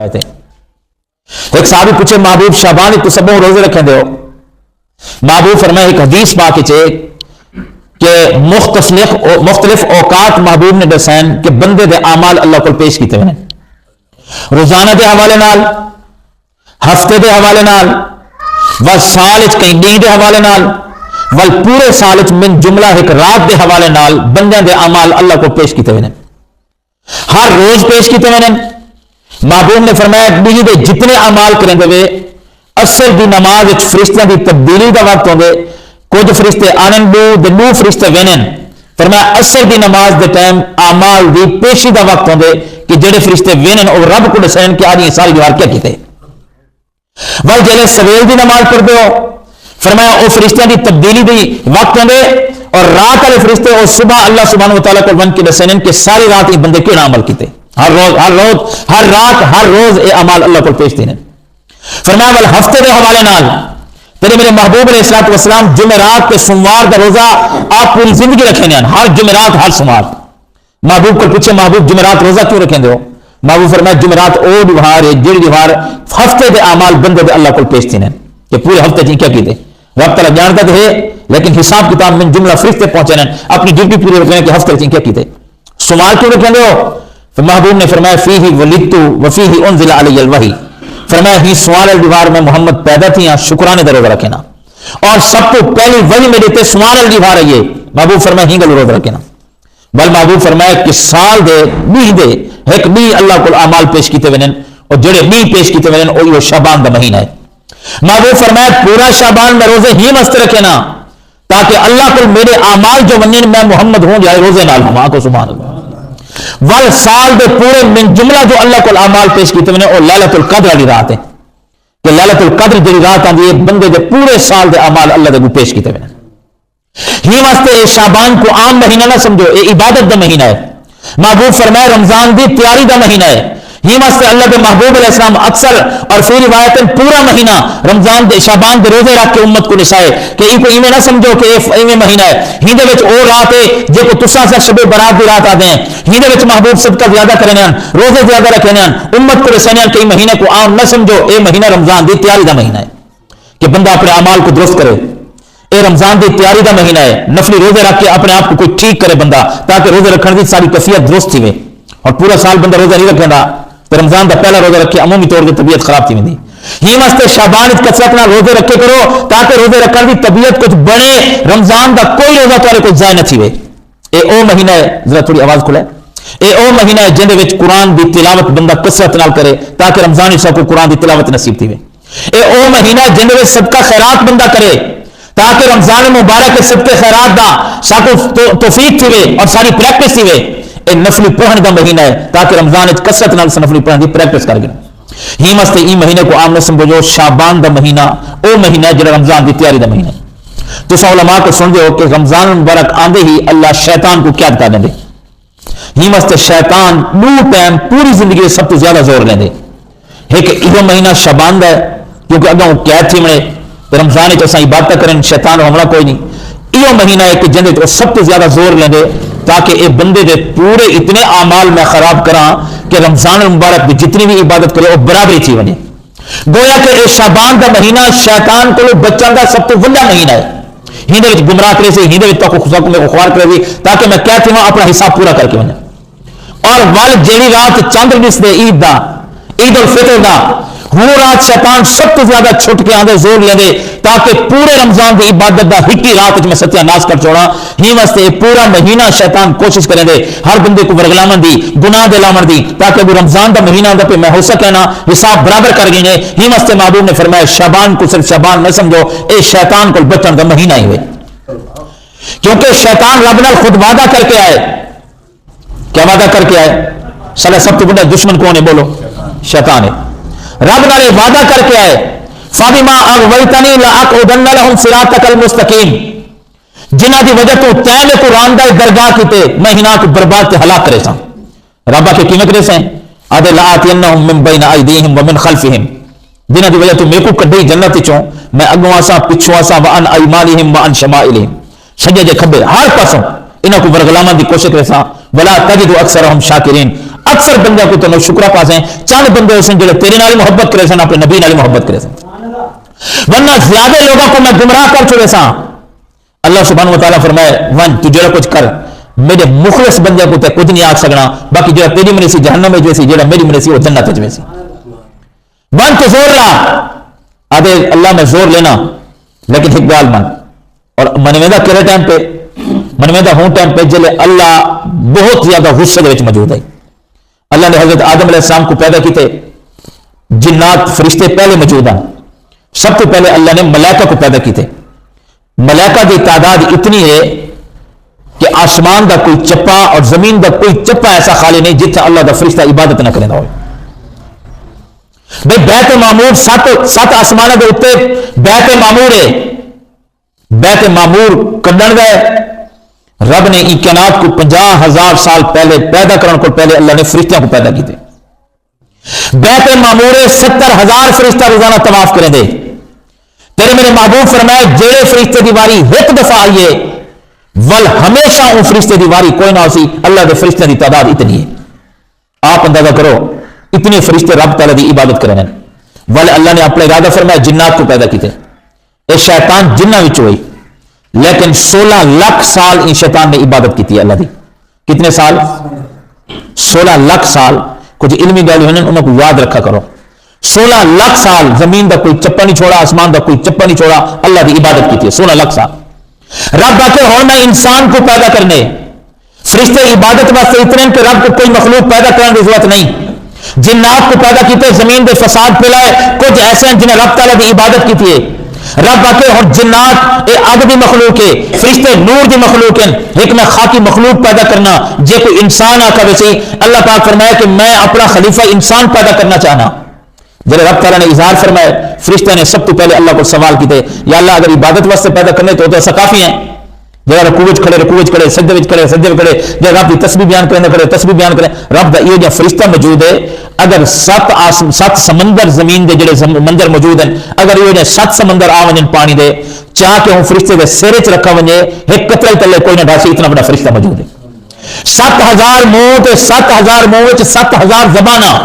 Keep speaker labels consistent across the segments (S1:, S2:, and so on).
S1: ایک صحابی پوچھے محبوب شعبان تو سب روزے رکھیں دے ہو؟ محبوب فرمائے ایک حدیث پاک کہ مختلف اوقات محبوب نے دسین کہ بندے دے اعمال اللہ کو پیش کیتے ہیں، روزانہ دے حوالے نال، ہفتے دے حوالے نال، و سال کئی دن دے حوالے نال، ول پورے سال من جملہ ایک رات دے حوالے نال بندے دے اعمال اللہ کو پیش کیتے ہیں، ہر روز پیش کیتے ہیں۔ محبوب نے فرمایا بیوی دے جتنے اعمال کریں دے اثر دی نماز فرشتوں دی تبدیلی دا وقت ہوندے، کچھ فرشتے آنن دو فرشتے وینن، فرمایا اثر دی نماز دے ٹائم اعمال دی پیشی دا وقت ہوندے کہ جڑے فرشتے وینن اور رب کو دسین کہ آج یہ ساری دیوار کیا کیتے ول جڑے سویل دی نماز پڑھتے ہو فرمایا او فرشتوں دی تبدیلی دی وقت ہوندے، اور رات والے فرشتے اور صبح اللہ سبحانہ و تعالیٰ کو ون کے دسین کہ ساری رات یہ بندے کیڑا عمل کیتے، ہر رات ہر روز اے اعمال اللہ کو پیش دینے۔ فرمایا ول ہفتے دے حوالے نال تیرے میرے محبوب علیہ الصلوۃ والسلام جمعرات کے سوموار دا روزہ آپ پوری زندگی رکھیں ہیں، ہر جمعرات ہر سوموار۔ محبوب کو پوچھے محبوب جمعرات روزہ کیوں رکھیں دے ہو؟ محبوب فرمایا جمعرات او دیوار ہے جڑی دیوار ہفتے دے اعمال بندے دے اللہ کو پیش دینے کہ پورے ہفتے جی کیا کیتے رب تعالیٰ جانتا تو ہے، لیکن حساب کتاب میں جملہ فرشتے پہنچے ہیں اپنی ڈیوٹی پوری رکھنے کہ ہفتے جی کیا کیتے سوموار کیوں رکھیں دے ہو؟ محبوب نے فرمایا فیہ ولدت وفیہ انزل علی الوحی، فرمایا ہی سوال الدیوار میں محمد پیدا تھی ہاں شکرانے دے روزہ رکھنا، اور سب کو پہلی وحی میں دیتے سوال الدیوار ہے یہ محبوب فرمایا ہی گل روزہ رکھنا۔ بل محبوب فرمایا کہ سال دے بھی دے ایک بھی اللہ کو اعمال پیش کیتے ونن، اور جڑے بھی پیش کیتے ونن او یہ شعبان دا مہینہ ہے۔ محبوب فرمایا پورا شعبان میں روزے ہی مست رکھنا تاکہ اللہ کو میرے اعمال جو ونن میں محمد ہوں جائے روزے نال ہوں کو سبحان اللہ۔ ول سال دے پورے من جملہ جو اللہ کو اعمال پیش کیتے ہیں اور لیلۃ القدر والی رات ہے کہ لیلۃ القدر جڑی رات آندی ہے بندے دے پورے سال دے اعمال اللہ دے پیش کیتے ہیں۔ ہی واسطے اے شعبان کو عام مہینہ نہ سمجھو، اے عبادت دا مہینہ ہے۔ محبوب فرمایا رمضان دی تیاری دا مہینہ ہے۔ ہی واسطے اللہ دے محبوب علیہ السلام اکثر اور فی روایت پورا مہینہ رمضان دے شعبان دے روزے رکھ کے امت کو نسائے کہ ای کو ایویں نہ سمجھو کہ ایویں مہینہ ہے، ہی دے وچ او رات ہے جے کو تساں سے شب برات دی رات آدے ہیں، ہی دے وچ محبوب صدقہ زیادہ کرنے ہیں، روزے زیادہ رکھنے ہیں، امت کو رسانے ہیں کہ مہینے کو عام نہ سمجھو، اے مہینہ رمضان دی تیاری دا مہینہ ہے کہ بندہ اپنے اعمال کو درست کرے۔ اے رمضان دی تیاری دا مہینہ ہے، نفلی روزے رکھ کے اپنے آپ کو کوئی ٹھیک کرے بندہ تاکہ روزے رکھنے دی ساری کیفیت درست تھی، اور پورا سال بندہ روزہ نہیں رکھے گا تو رمضان دا پہلا روزہ رکھے عمومی طور پہ طبیعت خراب تھی ویندی۔ ہی واسطے شعبان وچ کثرت نال روزے رکھے کرو تاکہ روزے رکھنے دی طبیعت کچھ بنے، رمضان دا کوئی روزہ تارے کو ضائع نہ تھیوے۔ اے او مہینہ ہے، ذرا تھوڑی آواز کھلائے، اے او مہینہ ہے جندے وچ قرآن دی تلاوت بندہ کثرت نال کرے تاکہ رمضان وچ کو قرآن دی تلاوت نصیب تھیوے۔ اے او مہینہ ہے جندے وچ صدقہ خیرات بندہ کرے تاکہ رمضان مبارک کے صدقے خیرات دا ساکو توفیق تھیوے اور ساری پریکٹس تھیوے۔ اے نفلی پڑھنے دا مہینہ ہے تاکہ رمضان وچ کثرت نال نفلی پڑھنے دی پریکٹس کر گئے۔ ہی مستے ای مہینے کو عام نہ سمجھو، شعبان دا مہینہ او مہینہ ہے جڑا رمضان دی تیاری دا مہینہ ہے۔ تو علماء کو سن دے ہو کہ رمضان مبارک آندے ہی اللہ شیطان کو قید کر دے، ہی مستے شیطان دو ٹائم پوری زندگی سب تو زیادہ زور لیں دے۔ ایک یہ مہینہ شعبان دا ہے کیونکہ اگوں قید تھی منے رمضان وچ اساں عبادت کرن شیطان حملہ کوئی نہیں، یہ مہینہ ہے کہ جندے تو سب تو زیادہ زور لیں دے تاکہ اے بندے دے پورے اتنے اعمال میں خراب کراں کہ رمضان المبارک بھی جتنی بھی عبادت کرے وہ برابری تھی بنے۔ گویا کہ اے شعبان دا مہینہ شیطان کو بچن دا سب تو وڈا مہینہ ہے، ہندے وچ گمراہ کرے سے ہندے وچ تو کو خوار کرے سی تاکہ میں کہتی ہوں اپنا حساب پورا کر کے ونجا۔ اور ول جیڑی رات چاند نس دے عید دا عید الفطر دا وہ رات شیطان سب تو زیادہ چھٹ کے آندے زور لے دے تاکہ پورے رمضان کی عبادت دا ہکی رات میں ستیہ ناس کر چھوڑا۔ ہی واسطے پورا مہینہ شیطان کوشش کریں دے ہر بندے کو ورگلامن دی گناہ دے لامن دی تاکہ وہ رمضان دا مہینہ دا پہ میں ہو سکے نا حساب برابر کر گئے۔ ہی واسطے محبوب نے فرمایا شعبان کو صرف شعبان نہ سمجھو، اے شیطان کو بچن دا مہینہ ہی ہوئے، کیونکہ شیطان رب نال خود وعدہ کر کے آئے۔ کیا وعدہ کر کے آئے؟ سارا سب تو بڑا دشمن کون ہے؟ بولو شیطان ہے۔ رب نال وعدہ کر کے آئے فَبِمَا أَغْوَيْتَنِي لَأَقْعُدَنَّ لَهُمْ صِرَاطَكَ الْمُسْتَقِيمَ، جنہ دی وجہ تو تیلے کو راندہ درگاہ کیتے مہینہ کو برباد تے ہلاک کرے سا۔ ربا کے قیمت کرے سیں آدھے لَآتِيَنَّهُمْ مِنْ بَيْنَ أَيْدِيهِمْ وَمِنْ خَلْفِهِمْ، جنہ دی وجہ تو میں کو کڈی جنت چوں میں اگوں آسا پچھوں آسا وَعَنْ أَيْمَانِهِمْ وَعَنْ شَمَائِلِهِمْ، سجے جے کھبے ہر پاسوں انہاں کو ورگلامن دی کوشش کرے سا۔ وَلَا تَجِدُ أَكْثَرَهُمْ شَاكِرِينَ، اکثر بندے کو تو شکرا پاس ہیں، چند بندے اس جڑے تیرے نال محبت کرے سن، اپنے نبی نال محبت کرے سن، ورنہ زیادہ لوگوں کو میں گمراہ کر چکے سا۔ اللہ سبحانہ و تعالیٰ فرمائے ون تو جڑا کچھ کر، میرے مخلص بندے کو تے کچھ نہیں آکھ سکنا، باقی جڑا تیری منی سی جہنم میں جیسی، جڑا میری منی سی وہ جنت میں جیسی۔ ون تو زور لا، آدھے اللہ میں زور لینا، لیکن ایک گال من اور منویدہ کرے ٹائم پہ، منویدہ ہوں ٹائم پہ جلے اللہ بہت زیادہ غصے دے وچ موجود ہے۔ اللہ نے حضرت آدم علیہ السلام کو پیدا کیتے، جنات فرشتے پہلے موجود ہیں، سب تو پہلے اللہ نے ملائکہ کو پیدا کیتے۔ ملائکہ کی تعداد اتنی ہے کہ آسمان دا کوئی چپا اور زمین دا کوئی چپا ایسا خالی نہیں جتنا اللہ دا فرشتہ عبادت نہ کرے ہو۔ بھائی بیت معمور سات آسمان دے اتنے بیت معمور ہے، بیت معمور کڈن گئے رب نے ای کائنات کو 50,000 سال پہلے پیدا کرنے کو پہلے اللہ نے فرشتوں کو پیدا کیتے۔ بیت معمور 70,000 فرشتہ روزانہ طواف کریں دے۔ تیرے میرے محبوب فرمائے جڑے فرشتے دی واری ایک دفعہ آئیے ول ہمیشہ ان فرشتے دی واری کوئی نہ ہوسی، اللہ دے فرشتے دی تعداد اتنی ہے۔ آپ اندازہ کرو اتنے فرشتے رب تعالیٰ دی عبادت کرنے ول اللہ نے اپنا ارادہ فرمایا جنات کو پیدا کیتے۔ اے شیطان جنہ وچ ہوئی، لیکن 16 لاکھ سال ان شیطان نے عبادت کی ہے اللہ دی۔ کتنے سال؟ 16 لاکھ سال۔ کچھ علمی گل ہونے انہوں کو یاد رکھا کرو، 16 لاکھ سال زمین دا کوئی چپا نہیں چھوڑا، آسمان دا کوئی چپا نہیں چھوڑا، اللہ دی عبادت کی ہے 16 لاکھ سال۔ رب آتے ہوں میں انسان کو پیدا کرنے، فرشتے عبادت واسطے اتنے کہ رب کو کوئی مخلوق پیدا کرنے کی ضرورت نہیں۔ جنات کو پیدا کیتے زمین دے فساد پھیلائے، کچھ ایسے ہیں جنہیں رب تعالیٰ دی عبادت کی ہے۔ رب آتے ہوں جنات اے آگ دی مخلوق ہے، فرشتے نور دی مخلوق ہیں، ایک میں خاکی مخلوق پیدا کرنا جے کوئی انسان آکا ویسے اللہ پاک فرمایا کہ میں اپنا خلیفہ انسان پیدا کرنا چاہنا۔ جب رب تعالیٰ نے اظہار فرمائے فرشتے نے سب تو پہلے اللہ کو سوال کیتے یا اللہ اگر عبادت واسطے پیدا کرنے تو ایسا کافی ہیں، جب رکوع وچ کھڑے سجدے وچ کھڑے جب رب کی تسبیح بیان کرے تسبیح بیان کرے، رب دا یہ جو فرشتہ موجود ہے، اگر 7 سمندر زمین دے جڑے منظر موجود ہیں، اگر یہ 7 سمندر آ ونجن پانی دے چاہ کے ہوں فرشتے دے سر چ رکھا ونجے ایک قطرے تلے کوئی نہ ڈھاسی، اتنا بڑا فرشتہ موجود ہے۔ 7,000 منہ تے 7,000 منہ وچ 7,000 زباناں،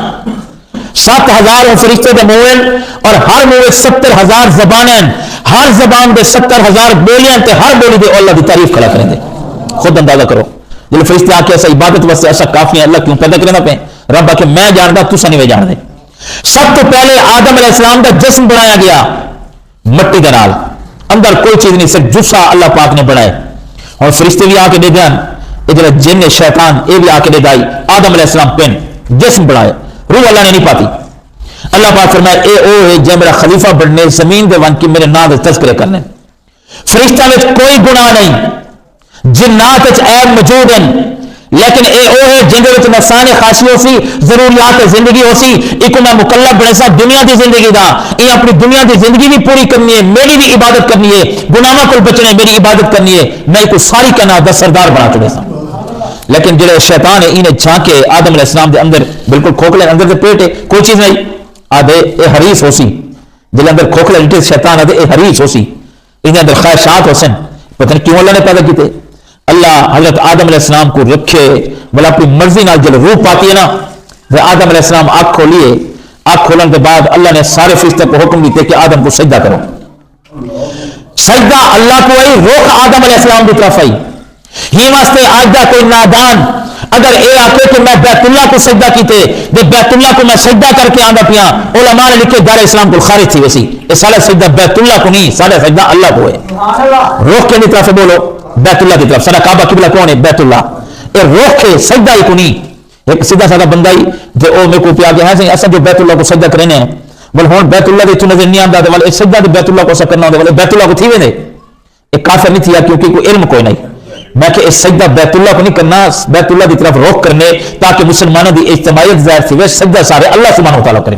S1: 7,000 فرشتے دے منہ اور ہر منہ 70,000 زبانیں، ہر زبان دے 70,000 بولیاں تے ہر بولی دے اللہ دی تعریف کھڑا کریں دے۔ خود اندازہ کرو جب فرشتے آ کے ایسا عبادت واسطے ایسا کافی ہے، اللہ کیوں پیدا کرنا پہ؟ رب آ کے میں جاندا تساں نہیں جان دے۔ سب تو پہلے آدم علیہ السلام دا جسم بنایا گیا مٹی دے نال، اندر کوئی چیز نہیں، صرف جسا اللہ پاک نے بنائے۔ اور فرشتے بھی آ کے دے دین، یہ جڑا جن شیطان یہ بھی آ کے دے دائی آدم علیہ السلام پن جسم بنائے، روح اللہ نے نہیں پاتی۔ اللہ پاک فرمائے اے او ہے جے میرا خلیفہ بننے زمین دے ون کی میرے نام دے تذکرے کرنے۔ فرشتہ وچ کوئی گناہ نہیں، جنات وچ عیب موجود ہیں، لیکن اے او ہے جن وچ نفسانی خاصی ہو سی، ضروریات زندگی ہو سی، ایک میں مکلف بنے سا دنیا دی زندگی دا، یہ اپنی دنیا دی زندگی بھی پوری کرنی ہے، میری بھی عبادت کرنی ہے، گناہوں کو بچنے میری عبادت کرنی ہے، میں کو ساری کہنا دا سردار بنا چکے سا۔ لیکن جڑے شیطان ہے انہیں جھانکے آدم علیہ السلام دے اندر بالکل کھوکھلے اندر دے پیٹ ہے کوئی چیز نہیں، آدھے اے حریص ہو سی، جلے اندر کھوکھلے لٹے شیطان آدھے اے حریص ہو سی، انہیں اندر خواہشات ہو سن، پتہ نہیں کیوں اللہ نے پیدا کیتے۔ اللہ حضرت آدم علیہ السلام کو رکھے بلا اپنی مرضی نال جب روح پاتی ہے نا، آدم علیہ السلام آنکھ کھولیے، آنکھ کھولنے کے بعد اللہ نے سارے فرشتے کو حکم دیتے کہ آدم کو سجدہ کرو۔ سجدہ اللہ کو آئی، روح آدم علیہ السلام کی طرف آئی۔ ہی واسطے آج دا کوئی نادان اگر اے آکے کہ میں بیت اللہ کو سجدہ کیتے دے بیت اللہ کو میں سجدہ کر کے آندا پیا، علماء نے لکھے دار اسلام کو خارج تھی ویسی، یہ سارا سجدہ بیت اللہ کو نہیں، سارا سجدہ اللہ کو ہے۔ روح کے طرف بولو بیت اللہ کی طرف، سارا کعبہ قبلہ کون ہے؟ بیت اللہ۔ اے روح کے سجدہ ہی کو نہیں، ایک سیدھا سادہ بندہ ہی جو او میں کو پیا کے ہے ایسا جو بیت اللہ کو سجدہ کرنے ہیں، بل ہن بیت اللہ دے تو نظر نہیں آندا تے ول سجدہ دے بیت اللہ کو سا کرنا ہوندا، ول بیت اللہ کو تھی ویندے، ایک کافر نہیں تھیا کیونکہ کوئی علم کوئی نہیں۔ میں کہ اس سجدہ بیت اللہ کو نہیں کرنا، بیت اللہ کی طرف رخ کرنے تاکہ مسلمانوں کی اجتماعیت ظاہر تھی، سجدہ سارے اللہ سبحانہ و تعالیٰ کریں۔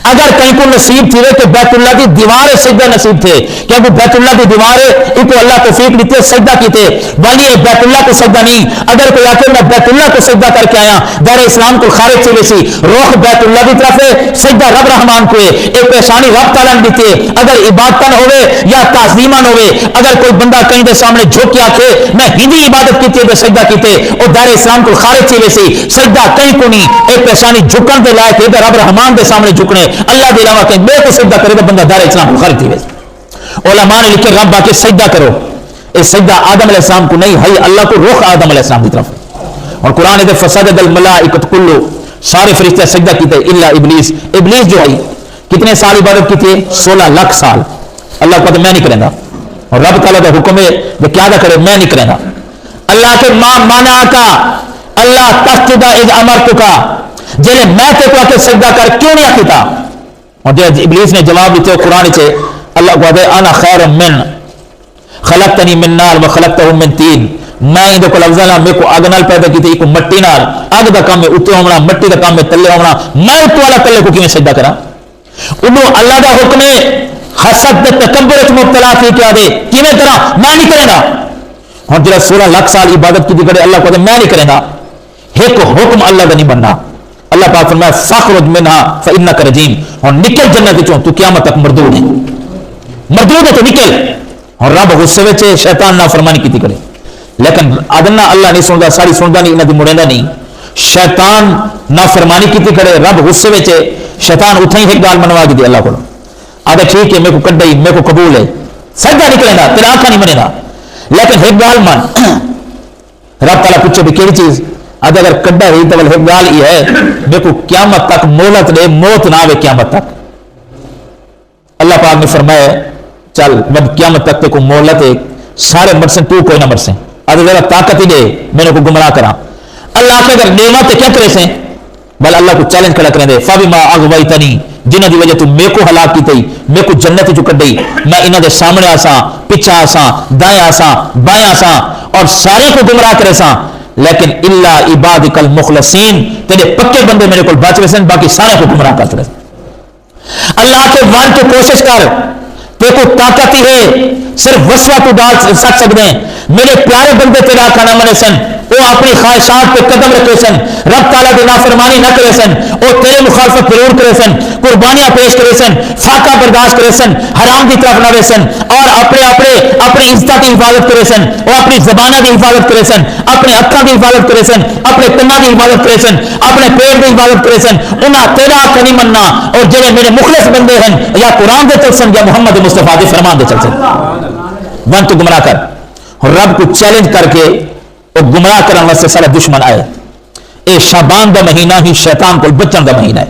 S1: اگر کہیں کو نصیب تھی کہ بیت اللہ کی دیوار سجدہ نصیب تھے کہ وہ بیت اللہ کی دیوار ان کو اللہ توفیق دیتے سجدہ کیتے والی بیت اللہ کو سجدہ نہیں. اگر کوئی آ کے میں بیت اللہ کو سجدہ کر کے آیا دار اسلام کو خارج چلے سی روح بیت اللہ کی طرف ہے سجدہ رب رحمان کو ایک پیشانی رب تعالیٰ نے دیتے. اگر عبادتن ہوئے یا تعظیمان ہوئے اگر کوئی بندہ کہیں دے سامنے جھوک کے آکھے میں ہندی عبادت کیتے دے سجدہ کیتے اور دار اسلام کو خارج چلے سی سجدہ کہیں کو نہیں ایک پیشانی جھکن دے لائق ہے رب رحمان دے سامنے جھکنے اللہ دے علاوہ کہیں بے کو سجدہ کرے تو بندہ دار اسلام کو خارج چلے. علماء نے لکھے رب آکے سجدہ کرو اس سجدہ آدم علیہ السلام کو نہیں ہے اللہ کو رخ آدم علیہ السلام کی طرف. اور قرآن دے فسجد الملائکۃ کلو سارے فرشتے سجدہ کیتے الا ابلیس. ابلیس جو ہے کتنے سال عبادت کی تھی 16 لاکھ سال. اللہ کو میں نہیں کریں گا اور رب تعالیٰ کا حکم ہے کہ کیا نہ کرے میں نہیں کریں گا. اللہ کے ماں مانا کا اللہ تسجد اذ امرتک جلے میں تے کو کہ سجدہ کر کیوں نہیں کیتا. اور جب ابلیس نے جواب دیتے قرآن سے اللہ کو دے انا خیر من خلقتنی من نار وخلقتہ من طین میں ان کو لفظ نہ میں کو آگ نال پیدا کی تھی کو مٹی نال آگ دا کام میں اوتے ہونا مٹی دا کام میں تلے ہونا میں اوتے والا تلے کو کیویں سجدہ کراں. انہوں اللہ دا حکم ہے حسد تے تکبر وچ مبتلا تھی کیا دے کیویں کرا میں نہیں کرے گا. ہن جڑا 16 لاکھ سال عبادت کی کرے اللہ کو دے میں نہیں کرے گا. ایک حکم اللہ دا نہیں بننا. اللہ پاک فرمایا فخرج منها فانک رجیم اور نکل جنت وچوں تو قیامت تک مردود ہے مردود ہے تو نکل. اور رب غصے وچ شیطان نافرمانی کیتی کرے لیکن ادنا اللہ نہیں سندا ساری سندا نہیں انہاں دی مڑیندا نہیں. شیطان نافرمانی کیتی کرے رب غصے وچ شیطان اتھے ہی ایک گال منوا دی اللہ کو آدھے ٹھیک ہے میرے کو کڈئی میرے کو قبول ہے سجدہ نکلے گا تیرا آنکھا نہیں بنے گا لیکن ایک گال من رب تعالیٰ پوچھے بھی کیڑی چیز آدھے اگر کڈا رہی تو ایک گال یہ ہے میرے کو قیامت تک مہلت دے موت نہ آوے قیامت تک. اللہ پاک نے فرمایا چل جب قیامت تک تے کو مہلت ہے سارے مرسیں تو کوئی نہ مرسیں آدھے ذرا طاقت ہی دے میرے کو گمراہ کرا. اللہ کے اگر نعمت کیا کرے سیں بل اللہ کو چیلنج کھڑا کریں دے فبما اغویتنی جنہاں دی وجہ تو میں کو ہلاک کیتی میں کو جنت جو کڈئی میں انہاں دے سامنے آساں پیچھے آساں دائیں آساں بائیں آساں اور سارے کو گمراہ کرے ساں لیکن الا عبادک المخلصین تیرے پکے بندے میرے کو بچ وسن باقی سارے کو گمراہ کر چھڑے. اللہ کے وان تو کوشش کر تے کو طاقت ہی ہے صرف وسوسہ تو ڈال سکتے ہیں. میرے پیارے بندے تیرا کھانا منے سن وہ اپنی خواہشات پہ قدم رکھے سن رب تعالیٰ کی نافرمانی نہ کرے سن وہ تیرے مخالفت ضرور کرے سن قربانیاں پیش کرے سن فاقہ برداشت کرے سن حرام کی طرف نہ رہے سن اور اپنی عزت کی حفاظت کرے سن وہ اپنی زبانہ کی حفاظت کرے سن اپنے اکھاں کی حفاظت کرے سن اپنے کنا کی حفاظت کرے سن اپنے پیٹ کی حفاظت کرے سن انہاں تیرا آقا نہیں مننا اور جڑے میرے مخلص بندے ہیں یا قرآن دے چل سن یا محمد مصطفیٰ دے فرمان دے چل سن ون تو گمراہ کر اور رب کو چیلنج کر کے اور گمراہ کرنے واسطے سارا دشمن آئے. اے شعبان دا مہینہ ہی شیطان کو بچن دا مہینہ ہے.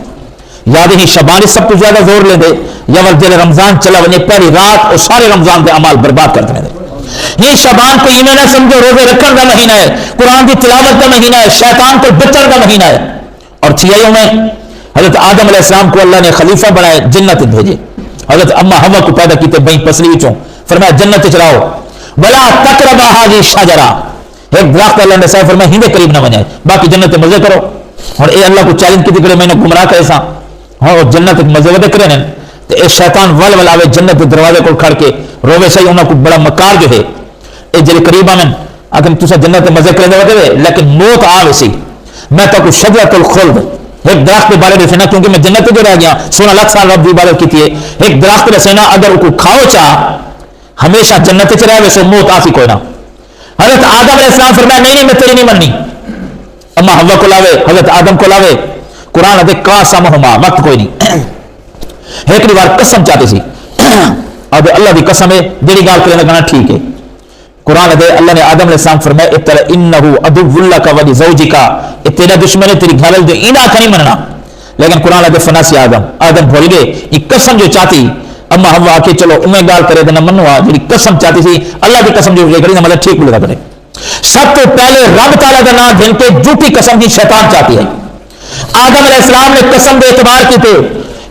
S1: یاد ہی شعبان سب تو زیادہ زور لے دے یا جب رمضان چلا ونے پہلی رات اور سارے رمضان کے اعمال برباد کر دے. یہ شعبان کو یہ نہ سمجھو روزے رکھن دا مہینہ ہے قرآن کی تلاوت کا مہینہ ہے شیطان کو بچن کا مہینہ ہے. اور چھیائیوں میں حضرت آدم علیہ السلام کو اللہ نے خلیفہ بنائے جنت بھیجے. حضرت اما حوا کو پیدا کیتے بہیں پسلی وچوں فرمایا جنت چراؤ ولا تقربا هذه الشجرہ ایک درخت اللہ نے صاحب فرمایا ہندے قریب نہ بنے باقی جنت مزے کرو. اور اے اللہ کو چیلنج کی کرے میں نے گمراہ کرے سا ہاں جنت مزے ودے کرے نے تے اے شیطان ول ول آوے جنت کے دروازے کو کھڑ کے روے صحیح انہاں کو بڑا مکار جو ہے اے جڑے قریب آمن اگر تسا جنت مزے کرے ودے لیکن موت آوے سی میں تو کو شجرۃ الخلد ایک درخت کے بارے میں کیونکہ میں جنت جو رہ گیا 16 لاکھ سال رب دی عبادت کی تھی ایک درخت رسینا اگر کو کھاؤ چاہ ہمیشہ جنت چ رہے ویسے موت آسی کوئی نہ. حضرت آدم علیہ السلام فرمایا نہیں میں تیری نہیں مننی. اما حوا کو لاوے حضرت آدم کو لاوے قرآن ادے قاسمہما وقت کوئی نہیں ایک بار قسم چاہتے سی اب اللہ دی قسم ہے جڑی گال کرے لگنا ٹھیک ہے. قرآن ادے اللہ نے آدم علیہ السلام فرمایا اتر انہ عدو لک و لزوجک تیرا دشمن ہے تیری گھر دے انہاں کا نہیں مننا. لیکن قرآن ادے فناسی آدم بھول گئے یہ قسم جو چاہتی اما ہوا آ کے چلو انہیں گال کرے نہ منوا جی قسم چاہتی سی اللہ کی قسم جو کری مطلب ٹھیک بولے کرے. سب تو پہلے رب تعالیٰ کا نام جن کے جھوٹی قسم کی شیطان چاہتی ہے. آدم علیہ السلام نے قسم کے اعتبار کی تھے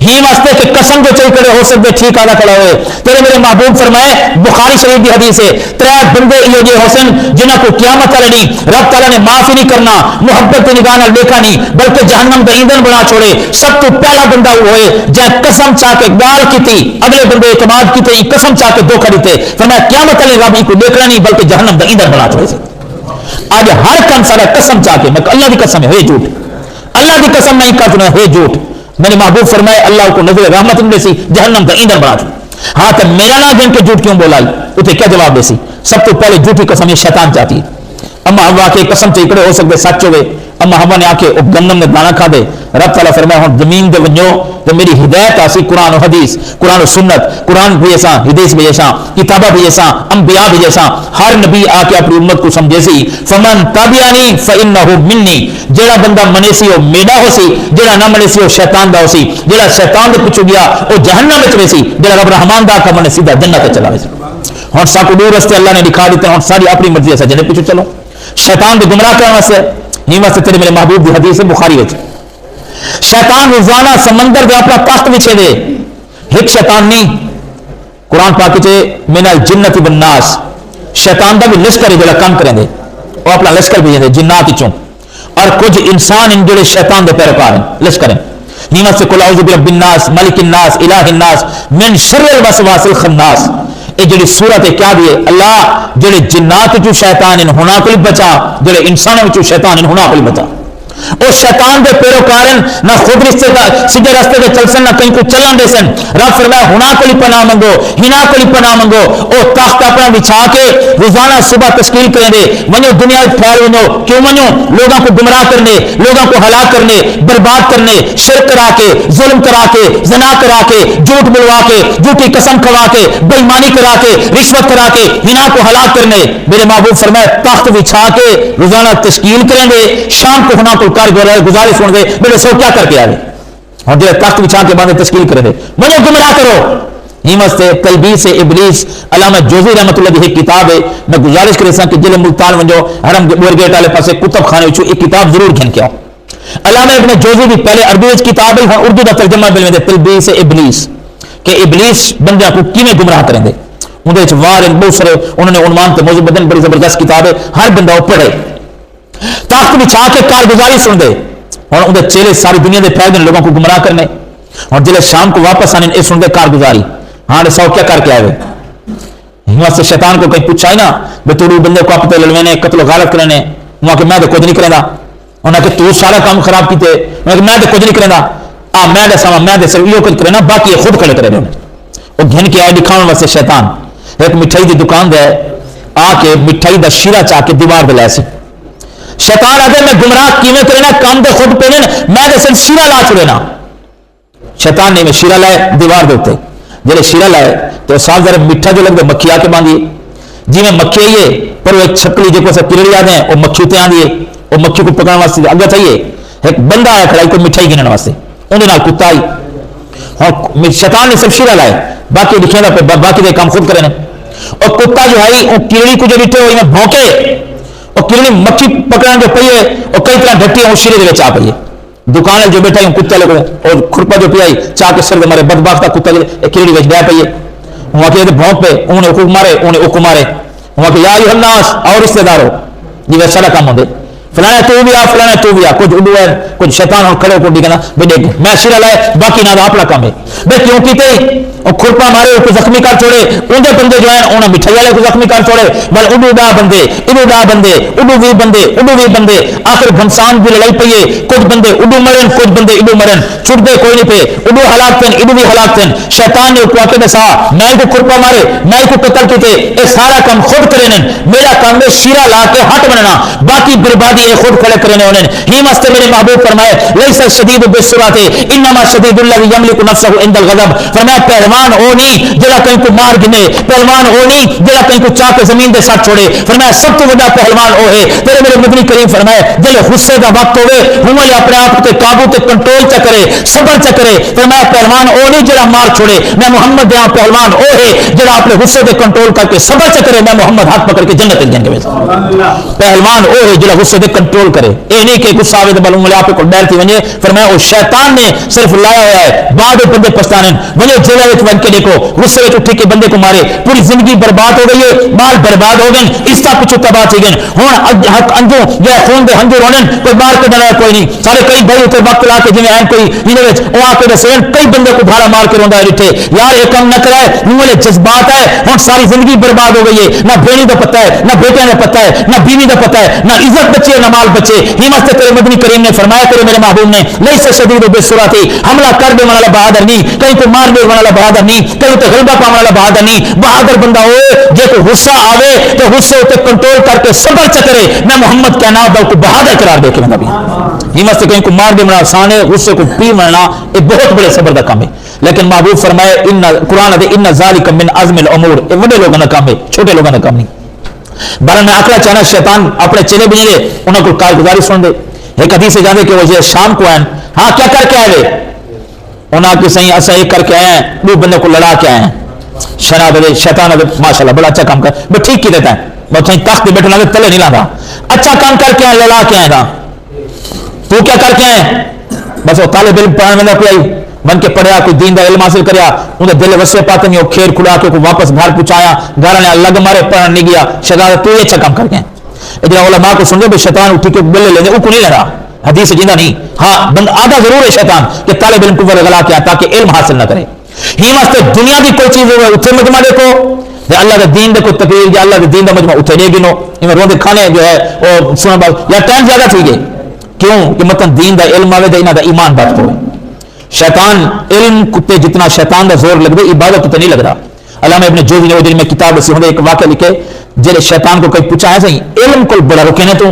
S1: ہی واسطے کہ قسم جو چل کرے ہو سکتے ٹھیک آدھا کھڑا ہوئے تیرے میرے محبوب فرمائے بخاری شریف کی حدیث ہے ترے بندے یہ جو حسن جنہاں کو قیامت والے نہیں رب تعالیٰ نے معاف ہی نہیں کرنا محبت کی نگاہ نال دیکھا نہیں بلکہ جہنم کا ایندھن بنا چھوڑے سب تو پہلا بندہ وہ ہوئے جہاں قسم چاہ کے گال کی تھی اگلے بندے اعتماد کی تھی قسم چاہ کے دھوکہ دیتے فرمایا قیامت والے رب کو دیکھنا نہیں بلکہ جہنم کا ایندھن بنا چھوڑے سے آج ہر کم سارا قسم چاہ کے میں اللہ کی قسم ہے جھوٹ اللہ کی قسم نہیں کر سنا ہے جھوٹ میرے محبوب فرمائے اللہ کو نظر رحمت نہیں سی جہنم کا ایندھن بنا چھوڑے ہاں تو میرا نہ جن کے جھوٹ کیوں بولائی اسے کیا جواب دے سی سب تو پہلے جھوٹی قسم یہ شیطان چاہتی ہے اما ہوا کے قسم سے اکڑے ہو سکتے سچ ہوئے اما ہوا نے آکے گندم نے دانا کھا دے رب تعالیٰ فرمایا ہوں زمین دے ونجو تو میری ہدایت آسی قرآن و حدیث قرآن و سنت قرآن بھی ایسا حدیث بھی ایسا کتابہ بھی ایسا انبیاء بھی ایسا ہر نبی آکے اپنی امت کو سمجھے سی فمن تابعانی فإنہ منی جیڑا بندہ منے سی وہ میڈا ہو سی جیڑا نہ منے سی وہ شیطان دا ہو سی جیڑا شیطان دے پچھو گیا وہ جہنم میں چلے سی جیڑا رب رحمان دا کا منے سیدھا جنت چلا سی ہوں ساکو دور رستے اللہ نے دکھا دیتے ہوں ساری اپنی مرضی ایسا جنے پیچھو چلو شیطان کو گمراہ کرنے واسطے نہیں واسطے تیرے میرے محبوب دی حدیث بخاری وچ شیطان روزانہ سمندر دے اپنا تخت بچھے دے ایک شیطان نہیں قرآن پاک چے من الجنت والناس شیطان دا بھی لشکر ہے جڑا کام کریں دے وہ اپنا لشکر بھی دے جنات چوں اور کچھ انسان ان جڑے شیطان دے پیروکار ہیں لشکر ہیں نہیں واسطے قل اعوذ برب الناس ملک الناس الہ الناس من شر الوسواس الخناس یہ جڑی صورت ہے کیا دیے اللہ جڑے جنات جو شیطان ان ہونا کو بچا جڑے انسانوں جو شیطان ان ہونا کو بچا او شیطان دے پیروکارن نہ خود رستے کا سیدھے راستے دے چل سن نہ کہیں کو چلن دے سن رب فرمایا ہونا کو پناہ منگو ہنا کو پناہ منگو او تخت اپنا بچھا کے روزانہ صبح تشکیل کریں دے ونو دنیا پھیل ونو کیوں ونو لوگوں کو گمراہ کرنے لوگوں کو ہلاک کرنے برباد کرنے شرک کرا کے ظلم کرا کے زنا کرا کے جھوٹ بلوا کے جھوٹی قسم کھوا کے بے ایمانی کرا کے رشوت کرا کے ہنا کو ہلاک کرنے میرے محبوب فرمایا تخت بچھا کے روزانہ تشکیل کریں دے شام کو ہونا کو گزارش سن دے میرے سو کیا کر کے آئے اور جو تخت بچھا کے بعد تشکیل کرے دے مجھے گمراہ کرو نیمت سے تلبیس ابلیس علامہ جوزی رحمۃ اللہ کی کتاب ہے میں گزارش کرے سا کہ جلے ملتان ونجو حرم بور گیٹ والے پاسے کتب خانے وچوں ایک کتاب ضرور گھن کے آؤ علامہ ابن جوزی کی پہلے عربی وچ کتاب ہے اردو دا ترجمہ مل میں تلبیس ابلیس کہ ابلیس بندیاں کو کیویں گمراہ کریں دے اون دے وچ وار بہت سارے انہوں نے عنوان تے موضوع بدن بڑی زبردست کتاب ہے ہر بندہ وہ پڑھے تخت بچھا کے کارگزاری سن دے اور اندر چہرے ساری دنیا دے پھیل دے لوگوں کو گمراہ کرنے اور جلے شام کو واپس آنے سن دے کارگزاری ہاں سو کیا کر کے آئے وہاں سے شیطان کو کہیں پوچھا ہی نا بے تو بندے کو آپ لڑوینے قتل و غارت کرنے وہاں کہ میں تو کچھ نہیں کریں گا انہوں نے کہ تو سارا کام خراب کیتے میں تو کچھ نہیں کریں گا میں دسا میں دس یہ کچھ کرے نا باقی خود کھڑے کرے وہ گھن کے آئے دکھاؤ واسطے شیطان ایک مٹھائی دی دکان دے آ کے مٹھائی دا شیرہ چاہ کے دیوار دے لے سی شیطان آگے میں گمراہ کیویں کرنا کام دے خود پہ میں دسن شیرہ لا چھڑینا شیطان نے میں شیرہ لائے دیوار دے ہوتے جلے شیرہ لائے تو صاحب ذرا میٹھا جو لگ دے مکھی آ کے باندھیے جی میں مکھی آئیے پر وہ ایک چھکلی جو کو سب کیڑی آدھے ہیں وہ مکھی تے آدھیے وہ مکھی کو پکڑنے واسطے اگے چاہیے ایک بندہ آیا کھڑائی کوئی مٹھائی گننے واسطے انہیں نال کتا آئی اور شیطان نے سب شیرہ لائے باقی لکھے نا پہ باقی دے کام خود کرنے اور کتا جو آئی وہ کیڑی کو جو بیٹھے ہوئی میں بھونکے اور کیڑی مکھی پکڑنے جو پئی ہے اور کئی طرح ڈھٹی وہ شیرے دے چاہ پئی ہے دکان جو بیٹھا ہوں کتا لگو اور کھرپا جو پیائی چاہ کے سر دے مارے بدبختہ کتا کیڑی وچ بہ پئی ہے وہاں کے بھونک پہ انہیں حقوق مارے انہیں حقوق مارے وہاں کہ یا ایھا الناس اور رشتہ دارو یہ ویسا سارا کام ہوندے فلانا تو بھی آ فلانا تو بھی آ کچھ اڈو ہے کچھ شیطان اور کھڑے کو ڈگنا بے دیکھ میں شیرہ لائے باقی نہ اپنا کام ہے بے کیوں کیتے اور کھرپا مارے کو زخمی کر چھوڑے اون دے بندے جو ہیں انہاں مٹھائی والے کو زخمی کر چھوڑے بل اڈو دا بندے اڈو بھی بندے آخر گھمسان بھی لڑائی پئی ہے کچھ بندے اڈو مرن کچھ بندے اڈو مرن چھٹ دے کوئی نہیں پہ اڈو ہلاک تھن اڈو بھی ہلاک تھن شیطان نے کو کے دسا میں کو کھرپا مارے میں کو قتل کیتے اے سارا کام خود کرے میرا کام ہے شیرہ لا کے ہٹ بننا باقی بربادی خود کھڑے کرنے انہیں ہی مستے میرے محبوب فرمائے لیس الشدید بالسرعۃ انما شدید الذی یملک نفسہ عند الغضب فرمایا پہلوان او نہیں جڑا کہیں کو مار گنے پہلوان او نہیں جڑا کہیں کو چاہ کے زمین دے ساتھ چھوڑے فرمایا سب تو بڑا پہلوان او ہے تیرے میرے مدنی کریم فرمائے جلے غصے دا وقت ہوے ہوں اپنے آپ تے قابو تے کنٹرول چ کرے صبر چ کرے فرمایا پہلوان او نہیں جڑا مار چھوڑے میں محمد دے پہلوان او ہے جڑا اپنے غصے تے کنٹرول کر کے صبر چ کرے میں محمد ہاتھ پکڑ کے جنت دے جائیں گے پہلوان او ہے جڑا غصے تے کنٹرول کرے. یہ نہیں کہ غصہ آئے تو بل انگلی آپ کو ڈر تھی ونجے. فرمایا وہ شیطان نے صرف لایا ہوا ہے. بعد بندے پچھتانے ونجے جیل بن کے دیکھو غصے میں اٹھی کے بندے کو مارے, پوری زندگی برباد ہو گئی ہے, مال برباد ہو گئے, اس کا پچھو تباہ تھی گئے. ہوں حق انجو یا خون دے ہنجو رونے کوئی مار کے ڈرا کوئی نہیں. سارے کئی بھائی اتنے وقت لا کے جی این کوئی وہ آ کے دسے کئی بندے کو بھاڑا مار کے روندا ہے ڈٹھے یار یہ کام نہ کرائے. ہوں جذبات ہے ہوں ساری زندگی برباد ہو گئی ہے. نہ بیڑی کا پتہ ہے, نہ بیٹے کا پتہ ہے, نہ بیوی کا پتہ ہے, نہ عزت بچے نہ مال بچے. ہی واسطے تیرے مدنی کریم نے فرمایا کرے میرے محبوب نے نہیں سے شدید بے سرا تھی حملہ کر دے والا بہادر نہیں, کہیں تو مار دے والا بہادر نہیں, کہیں تو غلبہ پانے والا بہادر نہیں. بہادر بندہ ہوئے جے کو غصہ آوے تو غصے تے کنٹرول کر کے صبر چکرے. میں محمد کا نام کو بہادر قرار دے کے میں نبی ہی واسطے کہیں کو مار دے والا آسان ہے, غصے کو پی مرنا یہ بہت بڑے صبر کا کام ہے. لیکن محبوب فرمائے ان قرآن دے ان ذالک من عزم الامور, یہ بڑے لوگوں کا کام ہے, چھوٹے لوگوں کا کام نہیں. بارہ میں آخلا چاہنا شیطان اپنے چلے بھی نہیں انہوں کو کارگزاری سن دے. ایک حدیث سے جانے کہ وہ شام کو آئیں, ہاں کیا کر کے آئے, انہوں نے صحیح ایسا ایک کر کے آئے ہیں, دو بندے کو لڑا کے آئے ہیں. شراب دے شیطان ماشاءاللہ بڑا اچھا کام کر بس ٹھیک کی دیتا ہے, بس تخت بیٹھے لگے تلے نہیں لاتا, اچھا کام کر کے آئے, لڑا کے آئے گا. تو کیا کر کے آئے, بس وہ طالب علم پڑھنے میں کوئی بن کے پڑھیا, کوئی دین دا علم حاصل کریا, انہیں دل وسے پاتے نہیں, وہ کھیر کھلا کے واپس گھر پہنچایا, گھر نے لگ مارے پڑھنے نہیں گیا. شیطان تو یہ اچھا کام کر کے ادھر علماء کو سنجے بھی شیطان اٹھی کے بلے لے وہ کو نہیں لڑا, حدیث جیندہ نہیں. ہاں بند آدھا ضرور ہے شیطان کہ طالب علم کو ورگلا کیا تاکہ علم حاصل نہ کرے. ہی واسطے دنیا کی کوئی چیز ہوئے اتنے مجمع دیکھو, اللہ کے دین دے کوئی تقریر یا اللہ کے دین کا مجمع اتنے نہیں گنو. روندے کھانے جو ہے وہ سننا بات یا ٹائم زیادہ تھی گئے کیوں کہ مطلب دین دا علم آوے دا انہاں دا ایمان بات ہوئے. شیطان علم کتے جتنا شیطان دا زور لگ دے عبادت تے نہیں لگ رہا. علامہ ابن جوزی نے وہ دن میں کتاب سے ایک واقعہ لکھے جڑے شیطان کو کوئی پوچھا ہے صحیح علم کو بڑا رکے نے تو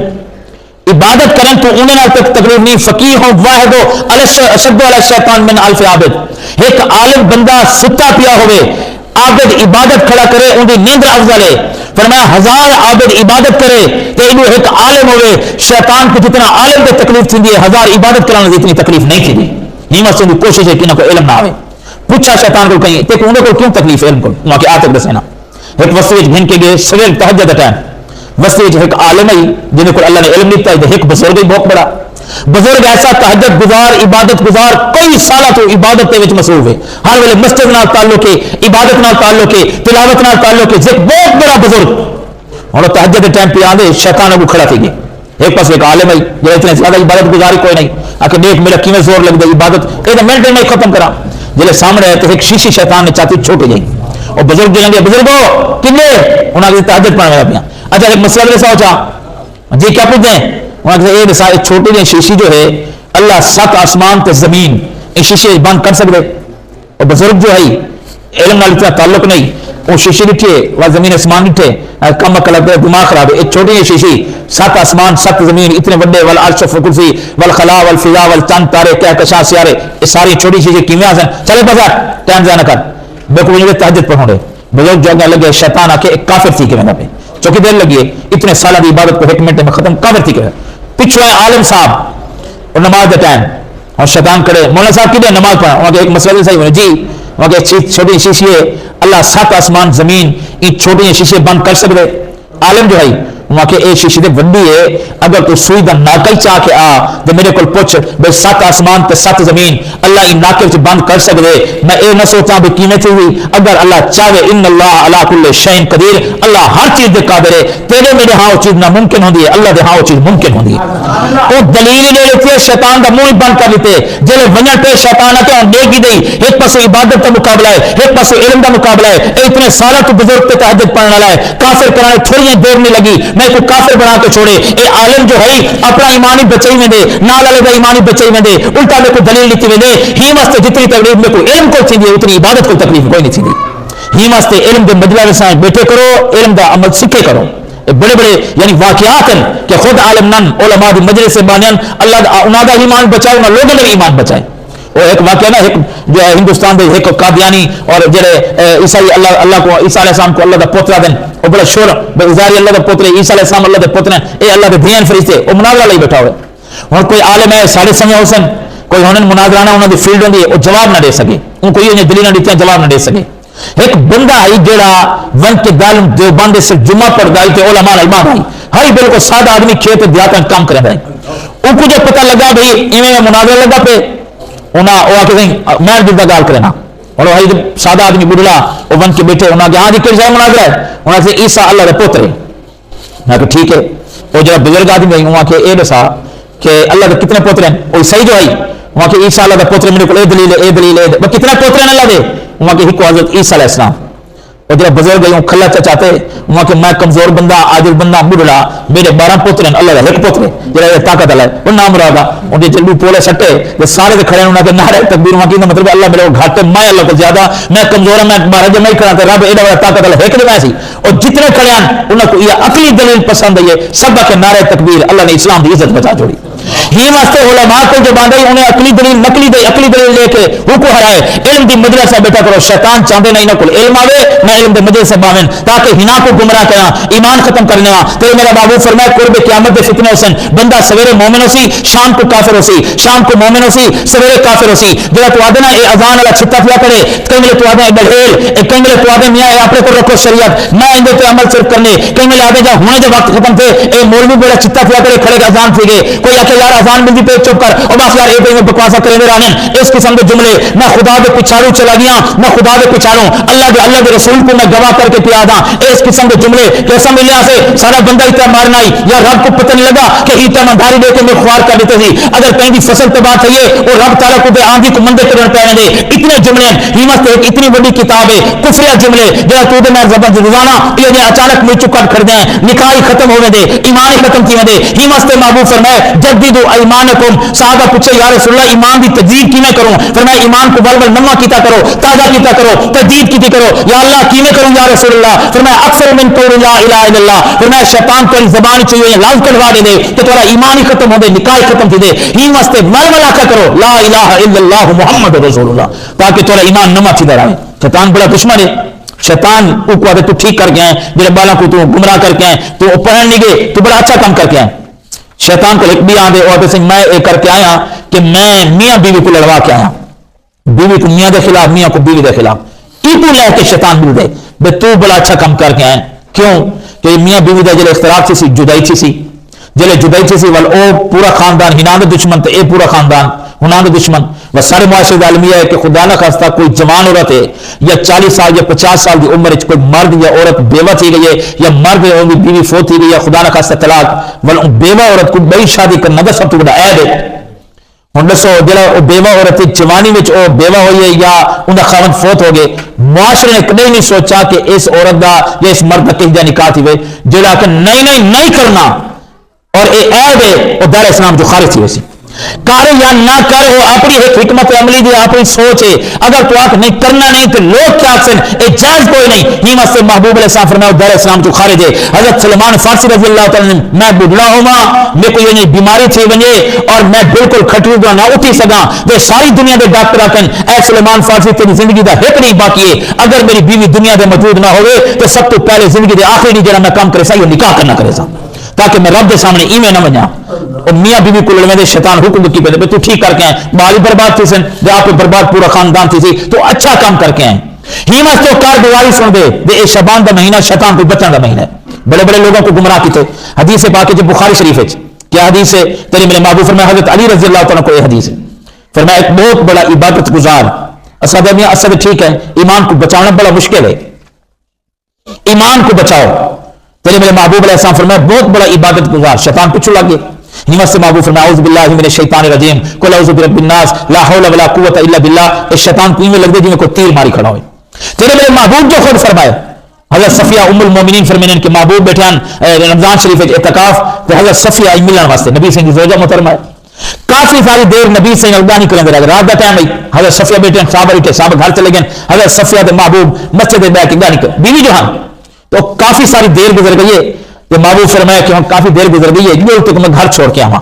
S1: عبادت کریں تو انہیں نال تک تقریر نہیں. فقیہ ہو واحد ہو اشد علی الشیطان من الف عابد. ایک عالم بندہ ستا پیا ہوئے عابد عبادت کھڑا کرے ان کی نیند افضل ہے. فرمایا 1000 عابد عبادت کرے تو انہوں ایک عالم ہوئے. شیطان کو جتنا عالم کی تکلیف تھی 1000 عبادت کرانے اتنی تکلیف نہیں تھی. نہیں مسئلہ کی کوشش ہے کہ انہوں کو علم نہ آئے. پوچھا شیطان کو کہیں کہ انہوں کو کیوں تکلیف علم کو وہاں کے آتے دسینا. ایک وسیع گھن کے گئے سویر تہجد ٹائم وسیع ایک عالم ہے جنہیں کو اللہ نے علم دیتا ہے. ایک بزرگ ہی بہت بڑا بزرگ ایسا تہجد گزار عبادت گزار کئی سالہ تو عبادت کے مصروف ہے. ہر ویلے مسجد نال تعلق ہے, عبادت نال تعلق ہے, تلاوت نال تعلق ہے. ایک بہت بڑا بزرگ اور تہجد کے ٹائم پہ آدھے شیطان کو کھڑا تھی گئے. ایک پاس ایک عالم ہے جو اتنے زیادہ عبادت گزاری کوئی نہیں آ کے دیکھ میرا کیوں زور لگ گئی عبادت یہ منٹ میں ختم کرا. جلے سامنے ہے تو ایک شیشی شیطان نے چاہتی چھوٹی گئی اور بزرگ جنہیں گے بزرگوں کنے انہوں نے تہجد پڑھنے والا پیا. اچھا ایک مسئلہ ایسا ہوچا جی کیا پوچھتے ہیں انہوں نے یہ سارے چھوٹی جی شیشی جو ہے اللہ 7 آسمان تے زمین یہ شیشے بند کر سکتے. اور بزرگ جو ہے علم نال اتنا تعلق نہیں وہ شیشے ڈٹھے وہ زمین آسمان ڈٹھے کم عقل دماغ خراب ہے. ایک چھوٹی جی شیشی 7 آسمان 7 زمین اتنے بڑے والعرش والکرسی والخلا والفضا والچاند تارے کہکشاں سیارے یہ ساری چھوٹی شیشے کیمیا ہیں. چلے بازار ٹائم ضائع نہ کر بے کو مجھے تہجد پڑھوں گے. بزرگ جو لگے شیطان آ کے ایک کافر تھی کہ میں پہ چونکہ دیر لگی ہے اتنے سالہ کی عبادت کو 1 منٹ میں ختم کافر تھی کہ پچھو ہے عالم صاحب اور نماز دے ٹائم اور شیطان کرے مولانا صاحب کی نماز پڑھا وہاں کے ایک مسئلہ صحیح ہونے جی وہاں کے چھوٹی شیشے اللہ 7 آسمان زمین ان چھوٹی شیشے بند کر سکتے. عالم جو ہے وہاں کے اے شیشے دے وڈی ہے اگر تو سوئی دا ناکل چاہ کے آ تو میرے کو پوچھ بے 7 آسمان تے 7 زمین اللہ ان ناکل سے بند کر سکتے. میں اے نہ سوچا بھی قیمت ہوئی اگر اللہ چاہے ان اللہ علی کل شیء قدیر اللہ ہر چیز دے قادر ہے. تیرے میرے ہاں وہ چیز ناممکن ہوندی ہے اللہ دے ہاں وہ چیز ممکن ہوندی ہے. وہ دلیل لے لیتے ہیں شیطان دا منہ بند کر لیتے جلے ونجن پہ شیطان آ کے ہم دے کی دئی ایک پاسو عبادت کا مقابلہ ہے ایک پاسو علم کا مقابلہ ہے. اتنے سالہ تو بزرگ پہ تہجد پڑھنے والا ہے کافر کرانے تھوڑی دیر نہیں لگی میں کو کافر بنا کے چھوڑے. اے عالم جو ہے اپنا ایمان ہی بچائی میں دے نال والے کا ایمان ہی بچائی میں دے الٹا میں کو دلیل لیتی میں دے. ہی واسطے جتنی تکلیف میں کو علم کو تھی اتنی عبادت کو تکلیف کوئی نہیں تھی. ہی واسطے علم کے مجلس میں بیٹھے کرو علم کا عمل سیکھے کرو. بڑے بڑے یعنی واقعات ہیں کہ خود عالم نن علماء دی مجلس سے بانیان اللہ انہاں دا ایمان بچائے انہاں لوگوں دا ایمان بچائے. وہ ایک واقعہ نا ایک جو ہے ہندوستان دے ایک قادیانی اور جڑے عیسائی اللہ کو عیسیٰ علیہ السلام کو اللہ دا پوترا دین وہ بڑا شور بے ازاری اللہ دا پوترے عیسیٰ علیہ السلام اللہ دے پوترے اے اللہ دے دین فرشتے وہ مناظرہ لئی بیٹھا ہوئے. اور کوئی عالم ہے ساڑھے سمے حسن کوئی ہنن مناظرانہ انہوں دی فیلڈ ہوندی ہے وہ جواب نہ دے سکے ان کو یہ دلیل نہ دیتے جواب نہ دے سکے. ایک بندہ آئی جڑا ون کے دال دیوبند سے جمعہ پڑھ گئی تے علماء علماء بھائی ہر بالکل سادہ آدمی کھیت دیہات میں کام کرے بھائی ان کو جو پتہ لگا بھائی ایویں مناظرہ لگا پہ انہاں او آ کے میں دل دا گال کرنا اور وہ سادہ آدمی بڑھڑا وہ ون کے بیٹھے انہاں کہ ہاں جی کیسا مناظرہ ہے انہاں سے عیسیٰ اللہ دے پوترے میں کہ ٹھیک ہے وہ جڑا بزرگ آدمی ہے وہاں کہ اے دسا کہ اللہ دے کتنے پوترے ہیں وہ صحیح جو ہے وہاں کہ عیسیٰ اللہ دے پوترے میرے کو اے دلیل ہے وہ کتنے پوترے ہیں اللہ دے وہاں کہ ایک حضرت عیسیٰ علیہ السلام اور جب بزرگ گئی کھلا چاہتے وہاں کہ میں کمزور بندہ عاجز بندہ بڑھڑا میرے 12 پوترے ہیں اللہ کا ایک پوترے جڑا طاقت والا ہے وہ نام مرادہ ان جلدی پولے سٹے جو سارے دے کھڑے انہاں کے نعرہ تکبیر وہاں کی مطلب اللہ میرے کو گھاٹ میں اللہ کو زیادہ میں کمزور ہوں میں مہاراج میں کھڑا تے رب ایڈا بڑا طاقت والا ایک دے سی اور جتنے کھڑے ہیں انہاں کو یہ عقلی دلیل پسند ہے سب کے نعرہ تکبیر اللہ نے اسلام دی عزت بچا چھوڑی ہی واسطے علماء کو جو باندھے انہیں عقلی دلیل نقلی عقلی دلیل لے کے وہ کو ہرائے علم دی مجلس سے بیٹھا کرو شیطان چاہتے نہیں نہ کل علم آوے نہ علم دی مجلس سے باون تاکہ ہنا کو گمراہ کرنا ایمان ختم کرنے تے میرا بابو فرمایا قرب قیامت دے فتنے حسین بندہ سویرے مومن ہوسی شام کو کافر ہوسی شام کو مومن ہوسی سویرے کافر ہوسی جڑا تو آدنا اے اذان والا چھتا پیا کرے کئی ملے تو آدنا بڑھیل کئی ملے تو آدنا میاں اپنے کو رکھو شریعت میں ان تے عمل صرف کرنے کئی ملے آدھے جا ہونے جو وقت ختم تھے اے مولوی بڑا چھتا پیا کرے کھڑے کا اذان تھی گئے کوئی آکے یار اذان ملتی پہ چپ کر اور بس یار اے پہ میں بکواسا کرنے رہنے اس قسم کے جملے میں خدا دے پچھاڑوں چلا گیا میں خدا دے پچھاڑوں اللہ دے رسول کو میں گواہ کر کے پیا دا اس قسم کے جملے کیسا ملیا سے سارا بندہ اتنا مارنا ہی یا رب کو پتہ نہیں لگا کہ اتنا منداری دے کے میں خوار کر دیتے تھی اگر کہیں بھی فصل تباہ تھی اور رب تعالیٰ کو دے آندھی کو مندے کرنے پہنے دے اتنے جملے ہی مست ایک اتنی بڑی کتاب ہے کفریہ جملے جہاں تو دے میں زبان روزانہ یہ اچانک میں چکر کر دیں نکاح ختم ہونے دے ایمان ختم کیے دے ہی مست محبوب فرمائے جدیدو ایمانکم صحابہ پوچھے یا رسول اللہ ایمان دی تجدید کیویں کروں فرمایا ایمان کو بل بل نما کیتا کرو تازہ کیتا کرو تجدید کیتی کرو یا اللہ کیویں کروں یا رسول اللہ فرمایا اکثر من قول لا الہ الا اللہ فرمایا شیطان تیری زبان چاہیے لفظ کلوا دے دے کہ تیرا ایمان ہی ختم ہو دے نکاح ختم تھی دے ہی واسطے مرملا کا کرو لا الہ الا اللہ محمد رسول اللہ تاکہ تیرا ایمان نما تھی رہے شیطان بڑا دشمن ہے شیطان کو آدھے تو ٹھیک کر کے ہیں میرے بالا کو تو گمراہ کر کے ہیں تو پڑھن نہیں گئے تو بڑا اچھا کام کر کے ہیں شیطان کو ایک بھی آدھے اور سے میں ایک کر کے آیا کہ میں میاں بیوی کو لڑوا کے آیا بیوی کو میاں دے خلاف میاں کو بیوی دے خلاف ایپو لے کے شیطان مل دے بے تو بڑا اچھا کام کر کے آئے کیوں کہ میاں بیوی دے جلے اختلاف سی جدائی تھی سی جلے جدائی تھی سی ول او پورا خاندان ہنان دے دشمن تے اے پورا خاندان ہنان دے دشمن وہ سارے معاشرے کا عالمیہ ہے کہ خدا نہ خواستہ کوئی جوان عورت ہے یا 40 سال یا 50 سال کی عمر کوئی مرد یا عورت بیوہ تھی گئی ہے یا مرد بیوی فوت تھی گئی یا خدا نہ خواستہ طلاق ول بیوہ عورت کو بڑی شادی کرنا دا سب تو بڑا عیب ہے ہوں دسو جا بیوہ عورت جوانی میں بیوہ ہوئی ہے یا انہیں خاوند فوت ہو گئے معاشرے نے کدی نہیں سوچا کہ اس عورت کا یا اس مرد کا کہیں نکاح تھی جڑا کہ نہیں کرنا اور اے عیب ہے وہ دار اسلام جو خارج تھی ویسی کر یا نہ کر وہ اپنی ایک حکمت عملی دی اپنی سوچ ہے اگر تو آپ نہیں کرنا نہیں تو لوگ کیا آخر اے جائز کوئی نہیں ہی مست محبوب علیہ السلام فرمایا دار اسلام جو خارج ہے حضرت سلمان فارسی رضی اللہ تعالی میں بڑھڑا ہوں میرے کو یہ بیماری تھی ونجے اور میں بالکل کھٹو گا نہ اٹھی سکا تو ساری دنیا کے ڈاکٹر آخر اے سلمان فارسی تیری زندگی کا ایک نہیں باقی ہے اگر میری بیوی دنیا میں موجود نہ ہوئے تو سب تو پہلے زندگی کے آخری نہیں جڑا میں کام کرے سا یہ نکاح کرنا کرے سا تاکہ میں رب کے سامنے ایویں نہ بنیا اور میاں بیوی کو لڑنے دے شیطان حکم کی پہ تو ٹھیک کر کے ہیں مالی برباد تھی سن جا پہ برباد پورا خاندان تھی سی تو اچھا کام کر کے ہیں ہی مست تو کار گواری سن دے اے شعبان دا مہینہ شیطان کو بچن دا مہینہ ہے بڑے بڑے لوگوں کو گمراہ کیتے حدیث پاک جو بخاری شریف ہے کیا حدیث ہے تیرے میرے محبوب فرمایا حضرت علی رضی اللہ تعالیٰ کو یہ حدیث ہے فرمایا ایک بہت بڑا عبادت گزار اسد میاں اسد ٹھیک ہے ایمان کو بچانا بڑا مشکل ہے ایمان کو بچاؤ تیرے میرے محبوب علیہ السلام فرمایا بہت بڑا عبادت گزار شیطان پیچھے لگ گیا ہمت سے محبوب فرمایا اعوذ باللہ من الشیطان الرجیم قل اعوذ برب الناس لا حول ولا قوت الا باللہ اس شیطان کو میں لگ دے جی میں کوئی تیر ماری کھڑا ہوئے تیرے میرے محبوب جو خود فرمایا حضرت صفیہ ام المومنین فرمائیں کہ محبوب بیٹھان رمضان شریف اعتکاف تو حضرت صفیہ ملن واسطے نبی سے زوجہ محترمہ ہے کافی ساری دیر نبی سے الگانی کریں گے رات کا ٹائم آئی حضرت صفیہ بیٹھے صحابہ گھر چلے گئے حضرت صفیہ دے محبوب مسجد بیٹھ کے گانی کر بیوی جو ہاں تو کافی ساری دیر گزر گئی ہے یہ محبوب فرمایا کہ ہم کافی دیر گزر گئی ہے یہ تو میں گھر چھوڑ کے آواں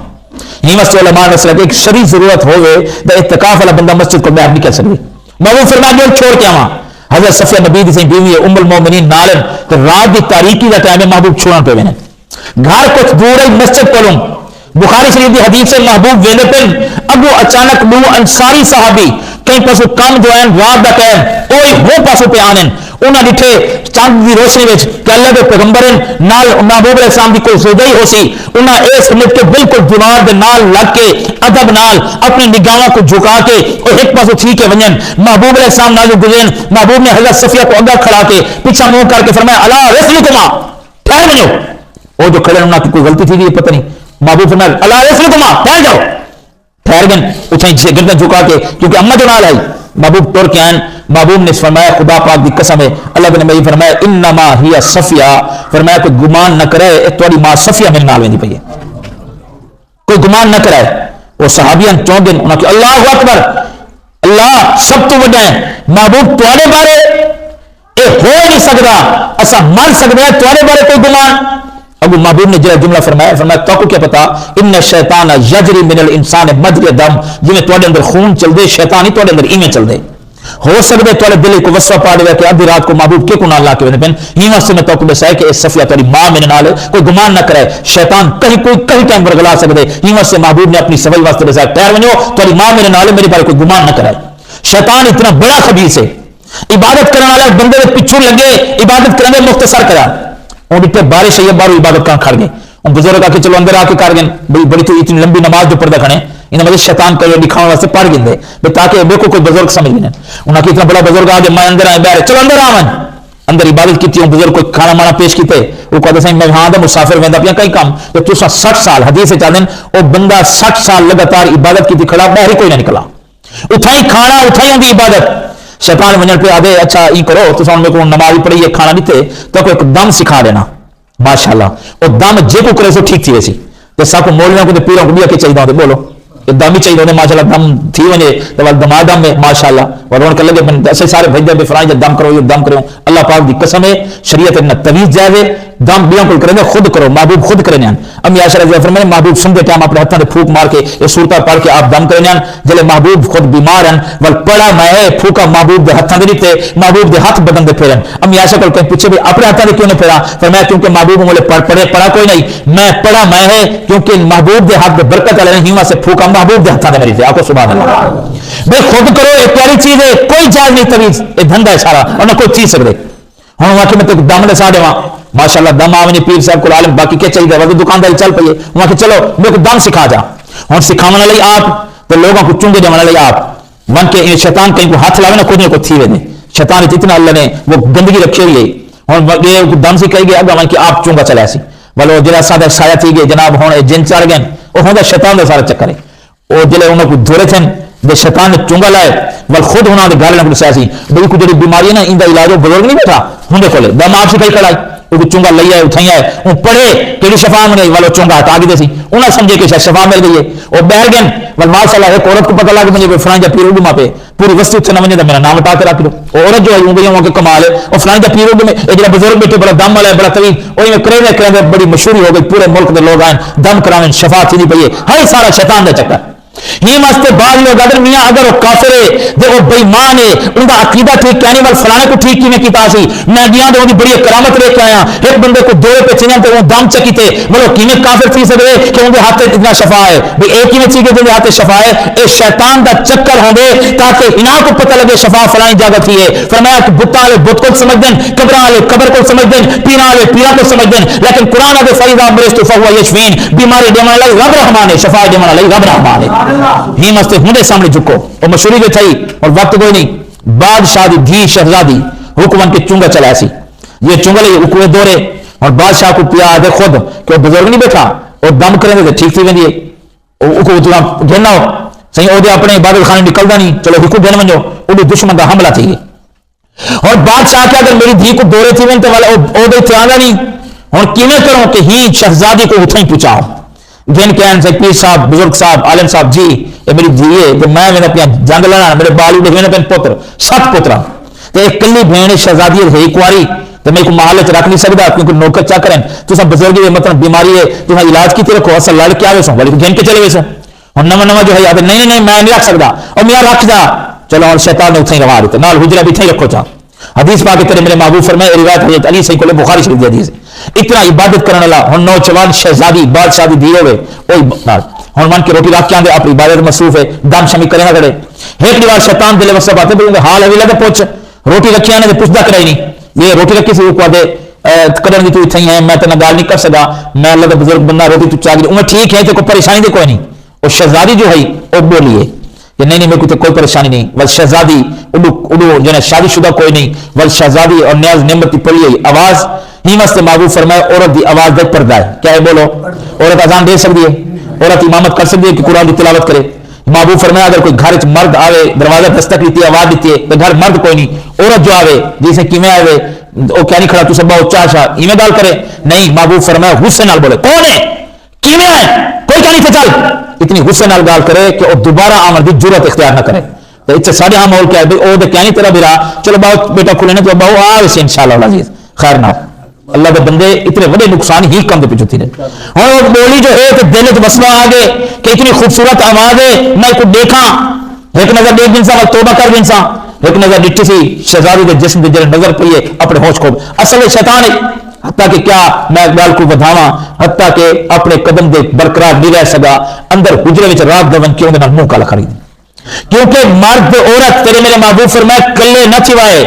S1: یہ مسجد علماء نے کہ ایک شریف ضرورت ہوئے تو اعتکاف والا بندہ مسجد کو باہر نہیں کر سکتی محبوب فرمایا کہ چھوڑ کے آواں حضرت صفیہ نبی سے بیوی ہے ام المومنین نالن تو رات کی تاریکی کا ٹائم ہے محبوب چھوڑن پہ وینے گھر کچھ دور ہے مسجد پڑھوں بخاری شریف کی حدیث سے محبوب وینے پہ ابو اچانک لو انصاری صحابی کہیں پسو کم جو ہے رات کا ٹائم وہی وہ پاسوں پہ آنے انہاں ڈٹھے چاند کی روشنی وچ کہ اللہ کے پیغمبر نال محبوب علیہ السلام کی کوئی زوجہی ہو سی انہاں اے سمجھ کے بالکل دیوار دے نال لگ کے ادب نال اپنی نگاہاں کو جھکا کے اور ایک پاسوں تھی کے ونجن محبوب علیہ السلام نال گزرن محبوب نے حضرت صفیہ کو اگا کھڑا کے پیچھے منہ کر کے فرمایا الا رسلکما ٹھہر جاؤ وہ جو کھڑے انہاں کی کوئی غلطی تھی پتہ نہیں محبوب فرمایا الا رسلکما ٹھہر جاؤ ٹھہر گئے اتھائی سے گردن جھکا کے کیونکہ اما جو نال آئی محبوب ٹر کے آئیں محبوب نے فرمایا خدا پاک دی قسم ہے اللہ نے میں فرمایا انما ہی صفیہ فرمایا کوئی گمان نہ کرے تھوڑی ماں صفیہ میرے نال ویندی پئی ہے کوئی گمان نہ کرے وہ صحابیان چون دن انہاں کہ اللہ اکبر اللہ سب تو وڈا ہے محبوب تواڈے بارے اے ہو نہیں سکدا اسا من سکدے ہیں تواڈے بارے کوئی گمان ابو محبوب نے جو جملہ فرمایا تو کو کیا پتا ان الشیطان یجری من الانسان مجری دم جویں تواڈے اندر خون چل دے شیطان ہی تواڈے اندر ایویں چل دے ہو سکدے تواڈے دل کو وسوسہ پا دے کہ ادھی رات کو محبوب کے کو نال لا کے ونے پن ایویں سے میں تو کو دسایا کہ صفیہ تیری ماں میرے نال کوئی گمان نہ کرے شیطان کہیں ٹائم پر گلا سکدے ایویں سے محبوب نے اپنی سوئی واسطے دسایا ٹھہر ونجو تیری ماں میرے نال میرے بارے کوئی گمان نہ کرے شیطان اتنا بڑا خبیث ہے عبادت کرنے والے بندے دے پیچھے لگے عبادت کرنے مختصر کرا وہ ڈٹے بارش ہے بارو عبادت کہاں کھڑ گئے ان بزرگ آ کے چلو اندر آ کے کر گئے بڑی تو اتنی لمبی نماز جو پڑھتا کھڑے انہیں مجھے شیطان کو دکھانے واسطے پڑھ گئے بے تاکہ دیکھو کوئی بزرگ سمجھ گئے انہاں کی اتنا بڑا بزرگ آ گیا میں اندر آئے بہرے چلو اندر آون اندر عبادت کی بزرگ کو کھانا مانا پیش کیتے وہ کہتے ہیں میں ہاں دا مسافر ویندا پیا کئی کام تو تسا 60 سال حدیث چاہ دین وہ بندہ 60 سال لگاتار عبادت کی کھڑا باہر کوئی نہ نکلا اتھائی کھانا اتھائی ان کی عبادت شیطان ونجن پہ آدھے اچھا یہ کرو تو میرے کو نماز پڑھی یہ کھانا دیتے تو کوئی ایک دم سکھا دینا ماشاءاللہ وہ دم جے کو کرے سو ٹھیک تھی ویسی تو سب کو مولویوں کو پیروں کو بھی کے چاہیے ہوتے بولو دم ہی چاہیے ہوتے ماشاءاللہ دم تھی وجے تو دما دم ہے ماشاءاللہ اور ان کے لگے ایسے سارے بھیج دے فرائیں دم کرو یہ دم کرو اللہ پاک دی قسم ہے شریعت اتنا تویز جائز ہے دم بیاں کو کریں خود کرو محبوب خود کریں امی عائشہ رضی اللہ عنہا فرمائے محبوب سنتے ٹائم اپنے ہاتھوں سے پھوک مار کے یہ صورتیں پڑھ کے آپ دم کریں جلے محبوب خود بیمار ہیں ول پڑا میں پھوکا محبوب دے ہاتھوں دے دیتے محبوب دے ہاتھ بدن دے پھیرن امی عائشہ کو کہیں پوچھے بھی اپنے ہاتھوں دے کیوں نہیں پھیرا فرمایا کیونکہ محبوب مولے پڑھا کوئی نہیں میں پڑھا میں ہے کیونکہ محبوب دے ہاتھ دے برکت والے ہیوا سے پھوکا محبوب دے ہاتھوں دے میری آپ کو سبحان اللہ بے خود کرو ایک پیاری چیز ہے کوئی جائز نہیں تویز یہ دھندا ہے سارا اور نہ کوئی چیز سکتے ہوں واقعی میں تو دم دے ساڑے وہاں ماشاءاللہ دم آویں پیر صاحب کو عالم باقی کیا چاہیے وہ دکانداری چل پئی وہاں کہ چلو میرے کو دم سکھا جا ہوں سکھانے والی آپ تو لوگوں کو چونگے جانے والی آپ ون کے شیطان کہیں کو ہاتھ لاوے نا کچھ نہ کچھ تھی وے شیطان اتنا اللہ نے وہ گندگی رکھی ہوئی ہے ہوں دم سکھائی گیا اگا کہ آپ چونگا چلے سی بولو جا سادہ سایہ تھی گئے جناب ہوں جن چڑھ گئے وہ ہوں شیطان کا سارا چکر ہے وہ جلے انہوں کو دھورے تھے دے شیطان نے چونگا لائے ول خود ہونا دے گھر نہ دسیا سی بھئی کوئی جڑی بیماری ہے نا ان دا علاج بزرگ نہیں بیٹھا ہوں دے کولے دم آپ سکھائی کھڑائی وہ چونگا لئی آئے اٹھائی آئے وہ پڑھے کہ شفا مل گئی والو چونگا ہٹا کے سی انہیں سمجھے کہ شاید شفا مل گئی ہے وہ بہر گئے ول ماشاءاللہ ایک عورت کو پتہ لگا کہ مجھے فلان جا پیر اردو ماں پہ پوری وسطی اتنے نہ مجھے میرا نام ہٹا کے رکھ دو عورت جو ہے وہ گئی کے کمال ہے اور فلان جا پیر اردو میں ایک جڑا بزرگ بیٹھے بڑا دم والا ہے بڑا طویل وہی میں کرے بڑی مشہوری ہو گئی پورے ملک کے لوگ آئے دم کراویں شفا تھی نہیں پئی ہے ہر سارا شیطان دا چکر یہ واسطے بعض لوگ اگر میاں اگر وہ کافر ہے جو وہ بے ایمان ہے ان کا عقیدہ ٹھیک کہنے والے فلانے کو ٹھیک کیویں کیتا سی میں گیا تو بڑی کرامت لے کے آیا ایک بندے کو دورے پہ چنیا تو وہ دم چکی تھے بولو کیویں کافر تھی سکے کہ ان کے ہاتھ اتنا شفا ہے بھئی ایک ہی چیز کے ہاتھ شفا ہے اے شیطان دا چکر ہوں گے تاکہ انہاں کو پتہ لگے شفا فلانی جگہ تھی ہے فرمایا کہ بت والے بت کو سمجھ دین قبر والے قبر کو سمجھ دین پیر والے پیرا کو سمجھ دین لیکن قرآن دے فریضہ مرستو فہو یشفین بیماری دینے والا رب رحمان ہے شفا دینے والا رب رحمان ہے ہی مستے ہوں سامنے جھکو اور مشہوری جو تھی اور وقت کوئی نہیں بادشاہ دی دھی شہزادی حکمن کے چونگا چلا سی یہ چونگا لے اکوے دورے اور بادشاہ کو پیا دے خود کہ وہ بزرگ نہیں بیٹھا اور دم کریں گے ٹھیک تھی ویندی ہے اکو اتنا گھننا ہو صحیح او دے اپنے عبادت خانے نکلدا نہیں چلو ہکو گھن ونجو او دے دشمن دا حملہ تھی اور بادشاہ کہ اگر میری دھی کو دورے تھی وین تے والا او دے تیانا نہیں اور کیویں کروں کہ ہی شہزادی کو اتھیں پہنچاؤ جن کے ان سے پیر صاحب بزرگ صاحب عالم صاحب جی یہ میری دھی ہے تو میں اپنا جنگ لڑا میرے بالو دیکھنے پہ پتر 7 پترا تو ایک کلی بہن شہزادی ہے کواری تو میں کو محل چ رکھ نہیں سکتا کیونکہ نوکر چا کریں تو سب بزرگی ہے مطلب بیماری ہے تو علاج کی رکھو اصل لڑ کے آئے سو بڑی گھن کے چلے ویسے اور نواں جو ہے یاد نہیں میں نہیں رکھ سکتا اور میاں رکھ جا چلو اور شیطان نے اتنے روا دیتے نال حجرہ بھی اتنے رکھو چاہ حدیث پاک تیرے میرے محبوب فرمائے روایت حضرت علی صحیح کو بخاری شریف دی حدیث اتنا عبادت کرنے والا ہن نوجوان شہزادی بادشاہ دی دی ہوے اوئی ہن من کے روٹی رکھ کے آندے اپنی عبادت مصروف ہے دم شمی کرے نہ کرے ایک دیوار شیطان دل وسط باتیں بولیں حال ہے لگا پوچھ روٹی رکھی نے پوچھتا کرے نہیں یہ روٹی رکھی سی وہ دے کرن دی تو اتھائی ہے میں تینا گال نہیں کر سکا میں اللہ دا بزرگ بندہ روٹی تو چاہ گئی انہیں ٹھیک ہے تو کوئی پریشانی دے کوئی نہیں اور شہزادی جو ہے وہ بولیے کہ نہیں میرے کو کوئی پریشانی نہیں بس شہزادی اڈو جو ہے شادی شدہ کوئی نہیں بس شہزادی اور نیاز نعمت کی پڑی آواز ہی واسطے محبوب فرمائے عورت دی آواز دے پردہ ہے کیا ہے بولو عورت اذان دے سکتی ہے عورت امامت کر سکتی ہے کہ قرآن کی تلاوت کرے محبوب فرمایا اگر کوئی گھر مرد آوے دروازہ دستک لیتی ہے آواز دیتی ہے تو گھر مرد کوئی نہیں عورت جو آوے جیسے کیویں آوے وہ کیا نہیں کھڑا تو سب اچا شا ایویں گال کرے نہیں محبوب فرمایا غصے نال بولے کون ہے کیویں آئے کوئی کہانی تھا چل اتنی غصے نال گال کرے کہ وہ دوبارہ آمن دی جرات اختیار نہ کرے تو اس سے ساڈے ہاں ماحول کیا ہے او دے کہانی تیرا بھی رہا چلو باؤ بیٹا کھلے نے تو باؤ آ سے انشاءاللہ العزیز خیر نہ اللہ کے بندے اتنے بڑے نقصان ہی کم دے پیچھے تھی ہوں وہ بولی جو ہے تو دل چ مسئلہ آ گئے کہ اتنی خوبصورت آواز ہے میں کو دیکھا ایک نظر دیکھ دن سا توبہ کر دن سا ایک نظر ڈٹی سی شہزادی کے جسم کے جلد نظر پئی ہے اپنے ہوش کھوب اصل شیطان ہے حتیٰ کہ کیا میں گال کو بدھاواں حتیٰ کہ اپنے قدم دے برقرار نہیں رہ سکا اندر حجرے وچ رات دون کیوں دے منہ کالا کھڑی کیونکہ مرد عورت تیرے میرے محبوب فرمائے کلے نہ چھوائے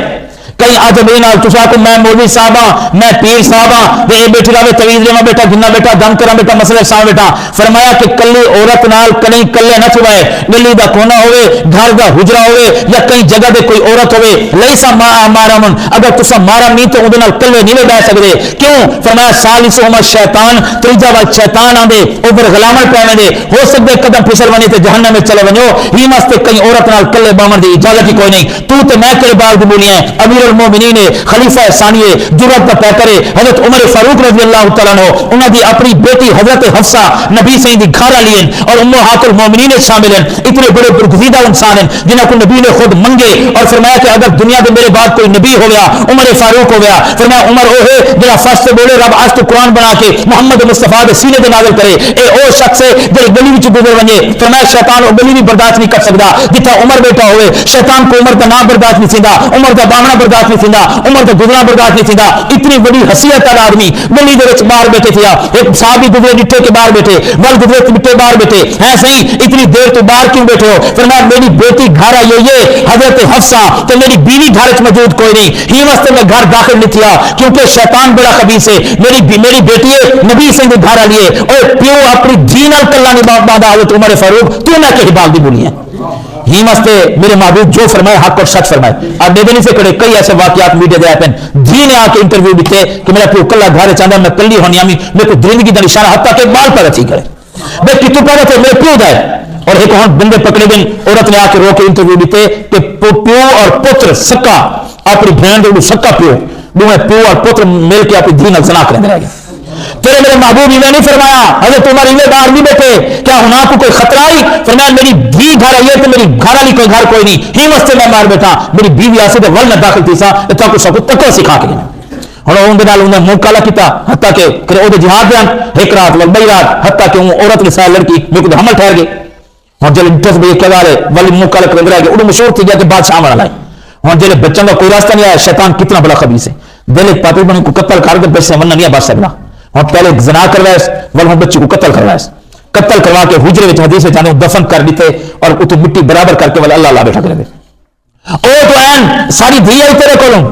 S1: کئی آج نال تسا کو میں مولوی صاحب ہاں میں پیر صاحب ہاں یہ بیٹھی رہے تویز رہا بیٹا گنا بیٹا دم کرا بیٹا مسئلے سا بیٹا فرمایا کہ کلی عورت نال کہیں کلے نہ چھوائے گلی دا کونا ہوئے گھر دا حجرا ہوئے یا کئی جگہ دے کوئی عورت ہوئے لیسا مارا من اگر تسا مارا نہیں تو اندر نال کلے نہیں بیٹھ سکتے کیوں فرمایا سالسہما شیطان تیجا وال شیطان آندے اوپر غلامت پہنے دے ہو سکتے قدم پھسل بنے تے جہنم میں چلے ونجو ہی واسطے کئی عورت نال کلے بامن دی اجازت ہی کوئی نہیں تو تے میں تیرے بال دی بولیاں امیر المومنین خلیفہ ثانی جرات کا پیکرے حضرت عمر فاروق رضی اللہ تعالیٰ عنہ انہوں دی اپنی بیٹی حضرت حفصہ نبی سے دی گھر لین اور امہات المومنین شامل ہیں اتنے بڑے برگزیدہ انسان ہیں جنہوں کو نبی نے خود منگے اور فرمایا کہ اگر دنیا کے میرے بعد کوئی نبی ہو گیا عمر فاروق ہو گیا فرمایا عمر وہ ہے جنہاں فرش سے بولے رب آج تو قرآن بنا کے محمد مصطفیٰ دے سینے دے نازل کرے اے او شخص ہے جو گلی وچ گزر ونجے فرمایا شیطان وہ گلی بھی برداشت نہیں کر سکتا جتنا عمر بیٹھا ہوئے شیطان کو عمر کا نام برداشت نہیں سیندا عمر کا بامنا برداشت نہیں سیندا عمر کا گزرنا برداشت نہیں تھا اتنی بڑی حیثیت والا آدمی گلی دے وچ باہر بیٹھے تھا ایک صحابی گزرے ڈٹھے کے باہر بیٹھے ول گزرے ڈٹھے باہر بیٹھے ہیں صحیح اتنی دیر تو باہر کیوں بیٹھے ہو فرمایا میری بیٹی گھر آئی ہوئی ہے حضرت حفصہ تو میری بیوی گھر وچ موجود کوئی نہیں ہی واسطے میں گھر داخل نہیں تھیا کیونکہ شیطان بڑا خبیث ہے میری بیٹی ہے نبی سے گھر آ لیے اور پیو اپنی جی نال کلا نہیں باندھا حضرت عمر فاروق تو میں کہ بال دی بولی ہیں ہی واسطے میرے محبوب جو فرمائے حق اور سچ فرمائے آپ بے دلی سے کڑے کئی ایسے واقعات میڈیا دے آئے جی نے آ کے انٹرویو دیتے کہ میرا پیو کلا گھر چاہتا میں کلی ہونی آمی میرے کو درندگی دا نشانہ حتیٰ کہ بال پیدا تھی کرے بے کتو پیدا تھے میرے پیو دائے اور ایک ہون بندے پکڑے گئے عورت نے آ کے رو کے انٹرویو دیتے کہ پیو اور پتر سکا اپنی بہن دے سکا پیو پیو اور پتر مل کے اپنی دھی نال زنا کریں رہ گئے تیرے میرے محبوب نے نہیں فرمایا حضرت عمر ایویں باہر نہیں بیٹھے کیا ہونا کو کوئی خطرہ آئی فرمایا میری بھی گھر آئی ہے تو میری گھر والی کوئی گھر کوئی نہیں ہی واسطے میں باہر بیٹھا میری بیوی آسے تے ول نہ داخل تھی سا تے کو سب تکو سکھا کے ہن اون دے نال انہاں منہ کالا کیتا حتیٰ کہ کرے او دے جہاد بیان ایک رات ول بئی رات حتیٰ کہ عورت نے لڑکی میرے کو حمل ٹھہر گئے ہن جے انٹرس بھی کہا رہے ولی منہ کالا کر رہ گئے اڑ مشہور تھی گیا کہ بادشاہ والا لائے ہن جے بچوں کا کوئی راستہ نہیں آیا شیطان کتنا بڑا خبیث ہے دل ایک پاپی بنے کو قتل کر کے بچے من نہیں بچ سکتا اور پہلے زنا کروائے ول ہوں بچے کو قتل کروائے قتل کروا کے حجرے میں حدیث جانے دفن کر دیتے اور اتو مٹی برابر کر کے ول اللہ اللہ بیٹھا کرے گے او تو این ساری دھی آئی تیرے کولوں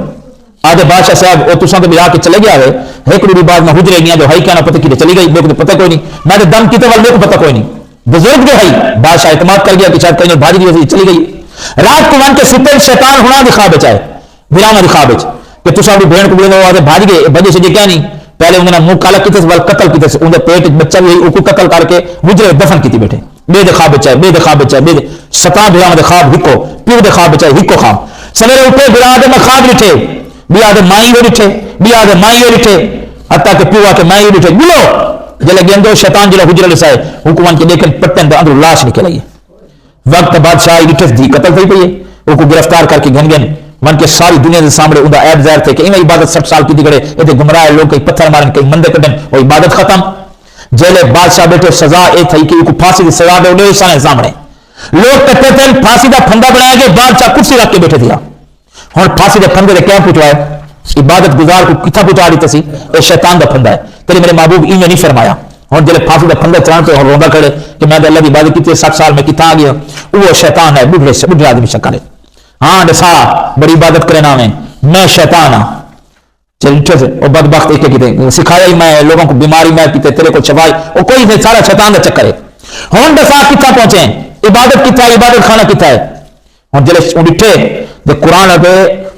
S1: آدھے بادشاہ صاحب او تساں تے ملا کے چلے گیا ہے ایک دن بعد میں حجرے گیا جو ہائی کیا نہ پتہ کی چلی گئی میرے کو پتہ کوئی نہیں میں نے دم کیتے ول میرے کو پتہ کوئی نہیں بزرگ جو ہے بادشاہ اعتماد کر گیا کہ شاید کہیں بھاجی دی چلی گئی رات کو من کے ستے شیطان ہونا دکھا بچائے ویرانہ دکھا بچ کہ تساں بھی بہن کو بولے آدھے بھاج گئے بجے سے جی کیا نہیں پہلے انہوں نے منہ کالا کیتے ول قتل کیتے ان دے پیٹ بچہ بھی اس کو قتل کر کے حجرے دفن کیتی بیٹھے بے دے خواب بچائے بے دے خواب بچائے بے دے ستا بھیرا دے خواب ہکو پیو دے خواب بچائے ہکو خواب سویرے اٹھے بھیرا دے میں خواب لٹھے بھی آدھے مائی ہو لٹھے بھی آدھے مائی ہو لٹھے حتیٰ کہ پیو آ کے مائی ہو لٹھے بولو جلے گیندو شیطان جلے حجرے لسائے حکومت کے دیکھیں پٹن دے اندر لاش نکل آئی وقت بادشاہ لٹھے دی قتل تھی پئی ہے کو گرفتار کر کے گن گن من کے ساری دنیا کے سامنے ان کا عیب ظاہر تھے کہ انہیں عبادت 60 سال کی دی کرے یہ گمراہ لوگ کہیں پتھر مارن کہیں مندے کٹن وہ عبادت ختم جیلے بادشاہ بیٹھے سزا یہ تھی کہ کو پھانسی کی سزا دے انہیں سارے سامنے لوگ کہتے تھے پھانسی کا پھندا بنایا گیا بادشاہ کرسی رکھ کے بیٹھے تھا ہوں پھانسی کے پھندے کیا پہنچوائے عبادت گزار کو کتنا پہنچا دیتے سی یہ شیطان کا پھندا ہے تیرے میرے محبوب ایویں نہیں فرمایا ہوں جلے پھانسی کا پھندا چڑھان پہ روندا کھڑے کہ میں اللہ کی عبادت کی 60 سال میں کتنا آ گیا وہ شیطان ہے بڈھے آدمی شکل ہے ہاں دسا بڑی عبادت کرنا میں شیطان ہاں چل اٹھے سے وہ بدبخت ایک کیتے سکھایا ہی میں لوگوں کو بیماری میں کیتے تیرے کو چھپائی وہ کوئی نہیں سارا شیطان کا چکر ہے ہوں دسا کتنا پہنچے عبادت کتنا ہے عبادت خانہ کتنا ہے ہوں جلے اٹھے جو قرآن ہے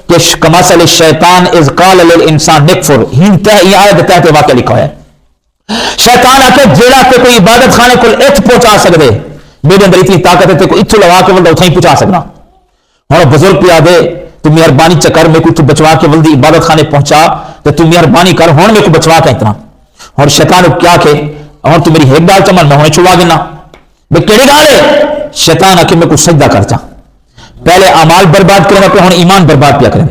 S1: کہ کمثل شیطان اذ قال للانسان نکفر ہند یہ آیت کے تحت واقعہ لکھا ہے شیطان آ کے جیڑا تے کوئی عبادت خانے کو ات پہنچا سکتے میرے اندر اتنی طاقت ہے کوئی اتو لوا کے ولدا اتھائی پہنچا سکنا ہوں بزرگ پیا دے تو مہربانی چکر میں کوئی تو بچوا کے ولدی عبادت خانے پہنچا تو تم مہربانی کر ہوں میں کو بچوا کے اتنا اور شیطان کیا کہ اور تو میری ایک گال چمن میں ہونے چھوا گنا بھائی کیڑی گال ہے شیطان آ کے میں کو سجدہ کر چا پہلے اعمال برباد کرنے پہ ہوں ایمان برباد پیا کریں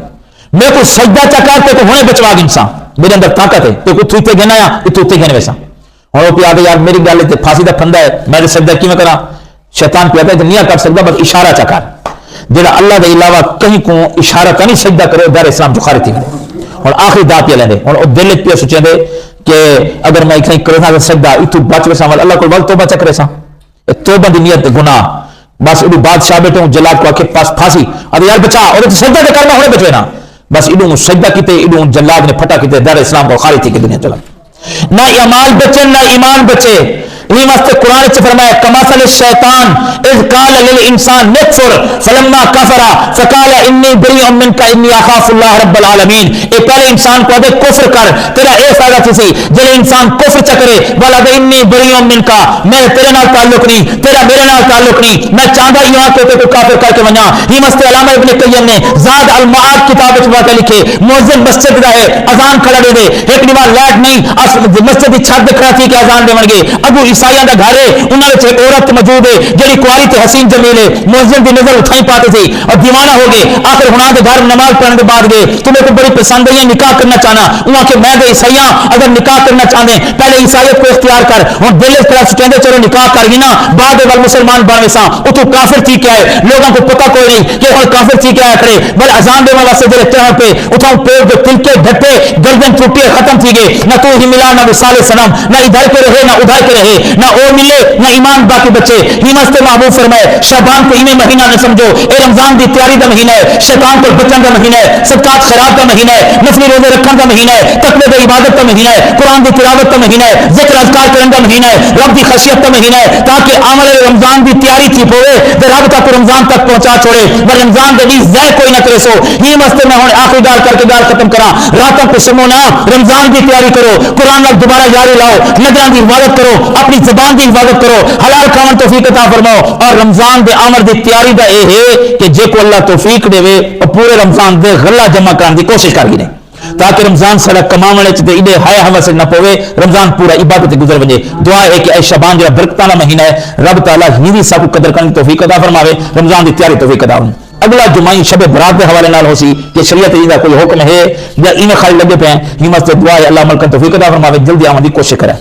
S1: میں کو سجدہ چکر تے کو ہونے بچوا گا انسان میرے اندر طاقت ہے تو کو تھوتے گنا یا تو تے گنے ویسا اور وہ پیا دے یار میری گل تے پھانسی دا پھندا ہے میں سجدہ کیویں کراں شیطان پیا تے نہیں کر سکتا بس اشارہ چکر جڑا اللہ دے علاوہ کہیں کو اشارہ کا نہیں سجدہ کرے دار اسلام جو خارج تھی اور آخری دا پیا لیندے اور دل پہ سوچے دے کہ اگر میں کہیں کرے سجدہ اتو بچ ویسا اللہ کو ول توبہ چکرے سا توبہ دی نیت گناہ بس اڈو بادشاہ بیٹھے ہوں جلاد کو آکے پاس پھانسی ارے یار بچا اور سجدہ دے کرنا ہونے بچے نا بس اڈو سجدہ کیتے اڈو جلاد نے پھٹا کیتے دار اسلام کو خارج تھی کہ دنیا چلا نہ اعمال بچے نہ ایمان بچے یہ واسطے قرآن سے فرمایا کمثل الشیطان اذ قال للانسان نکفر فلما کفر فقال انی بریء منک انی اخاف اللہ رب العالمین اے پہلے انسان کو دے کفر کر تیرا اے فائدہ تھی جے انسان کفر چکرے والا دے انی بریء منک میں تیرے نال تعلق نہیں تیرا میرے نال تعلق نہیں میں چاہتا ہی ہاں کہ تو کافر کر کے ونجا یہ واسطے علامہ ابن قیم نے زاد المعاد کتاب وچ واقعہ لکھے مؤذن مسجد دا ہے اذان کھڑا دے ایک دیوار لائٹ نہیں مسجد دی چھت کھڑا تھی کہ اذان دے گے ابو عیسائیاں دا گھر ہے انہاں وچ ایک عورت موجود ہے جڑی کواری تے حسین جمیل ہے مؤذن دی نظر اٹھائی پاتے تھی اور دیوانہ ہو گئے آخر ہنا دے گھر نماز پڑھنے کے بعد گئے تمہیں کو بڑی پسند ہے نکاح کرنا چاہنا انہاں کہ میں دے عیسائیاں اگر نکاح کرنا چاہتے ہیں پہلے عیسائیت کو اختیار کر اور دل اس طرح کہندے چلو نکاح کر گی نا بعد وال مسلمان بن ویسا او تو کافر تھی کیا ہے لوگوں کو پتہ کوئی نہیں کہ ہن کافر تھی کیا کرے بل اذان دے والا سے دے طرح پہ اٹھاؤ پیر دے تلکے ڈھٹے گردن ٹوٹے ختم تھی گئے نہ تو ہی ملا نہ وصال سلام نہ ادھر کے رہے نہ ادھر کے رہے نہ او ملے نہ ایمان باقی بچے ہی واسطے محبوب فرمائے شعبان کو ایویں مہینہ نہ سمجھو اے رمضان دی تیاری دا مہینہ ہے شیطان کو بچن دا مہینہ ہے صدقات خیرات دا مہینہ ہے نفلی روزے رکھن دا مہینہ ہے تقوی دی عبادت دا مہینہ ہے قرآن دی تلاوت دا مہینہ ہے ذکر اذکار کرن دا مہینہ ہے رب دی خشیت دا مہینہ ہے تاکہ عمل رمضان دی تیاری تھی پوے تے رب تک رمضان تک پہنچا چھوڑے پر رمضان دے بھی ضائع کوئی نہ کرے سو ہی واسطے میں ہن آخری گال کر کے گال ختم کراں راتوں کو سمو نا رمضان دی تیاری کرو قرآن نال دوبارہ یاری لاؤ نظراں دی حفاظت کرو اپنی زبان دی حفاظت کرو حلال کھاون توفیق عطا فرماؤ اور رمضان دے آمر دی تیاری دا اے ہے کہ جے کو اللہ توفیق دے وے اور پورے رمضان دے غلہ جمع کرنے دی کوشش کر گی تاکہ رمضان سارا کماونے چ تے ایڈے ہائے ہوا سے نہ پوے رمضان پورا عبادت گزر وجے دعا ہے کہ اے شعبان جو برکتاں دا مہینہ ہے رب تعالی ہی بھی سب کو قدر کرنے کی توفیق عطا فرماوے رمضان دی تیاری توفیق عطا فرماوے اگلا جمعہ شب برات کے حوالے نال ہو سی کہ شریعت دا کوئی حکم ہے یا ایویں خالی لگے پے ہیں ہمت سے دعا ہے اللہ عمل کا توفیق عطا فرماوے جلدی آمد دی کوشش کرے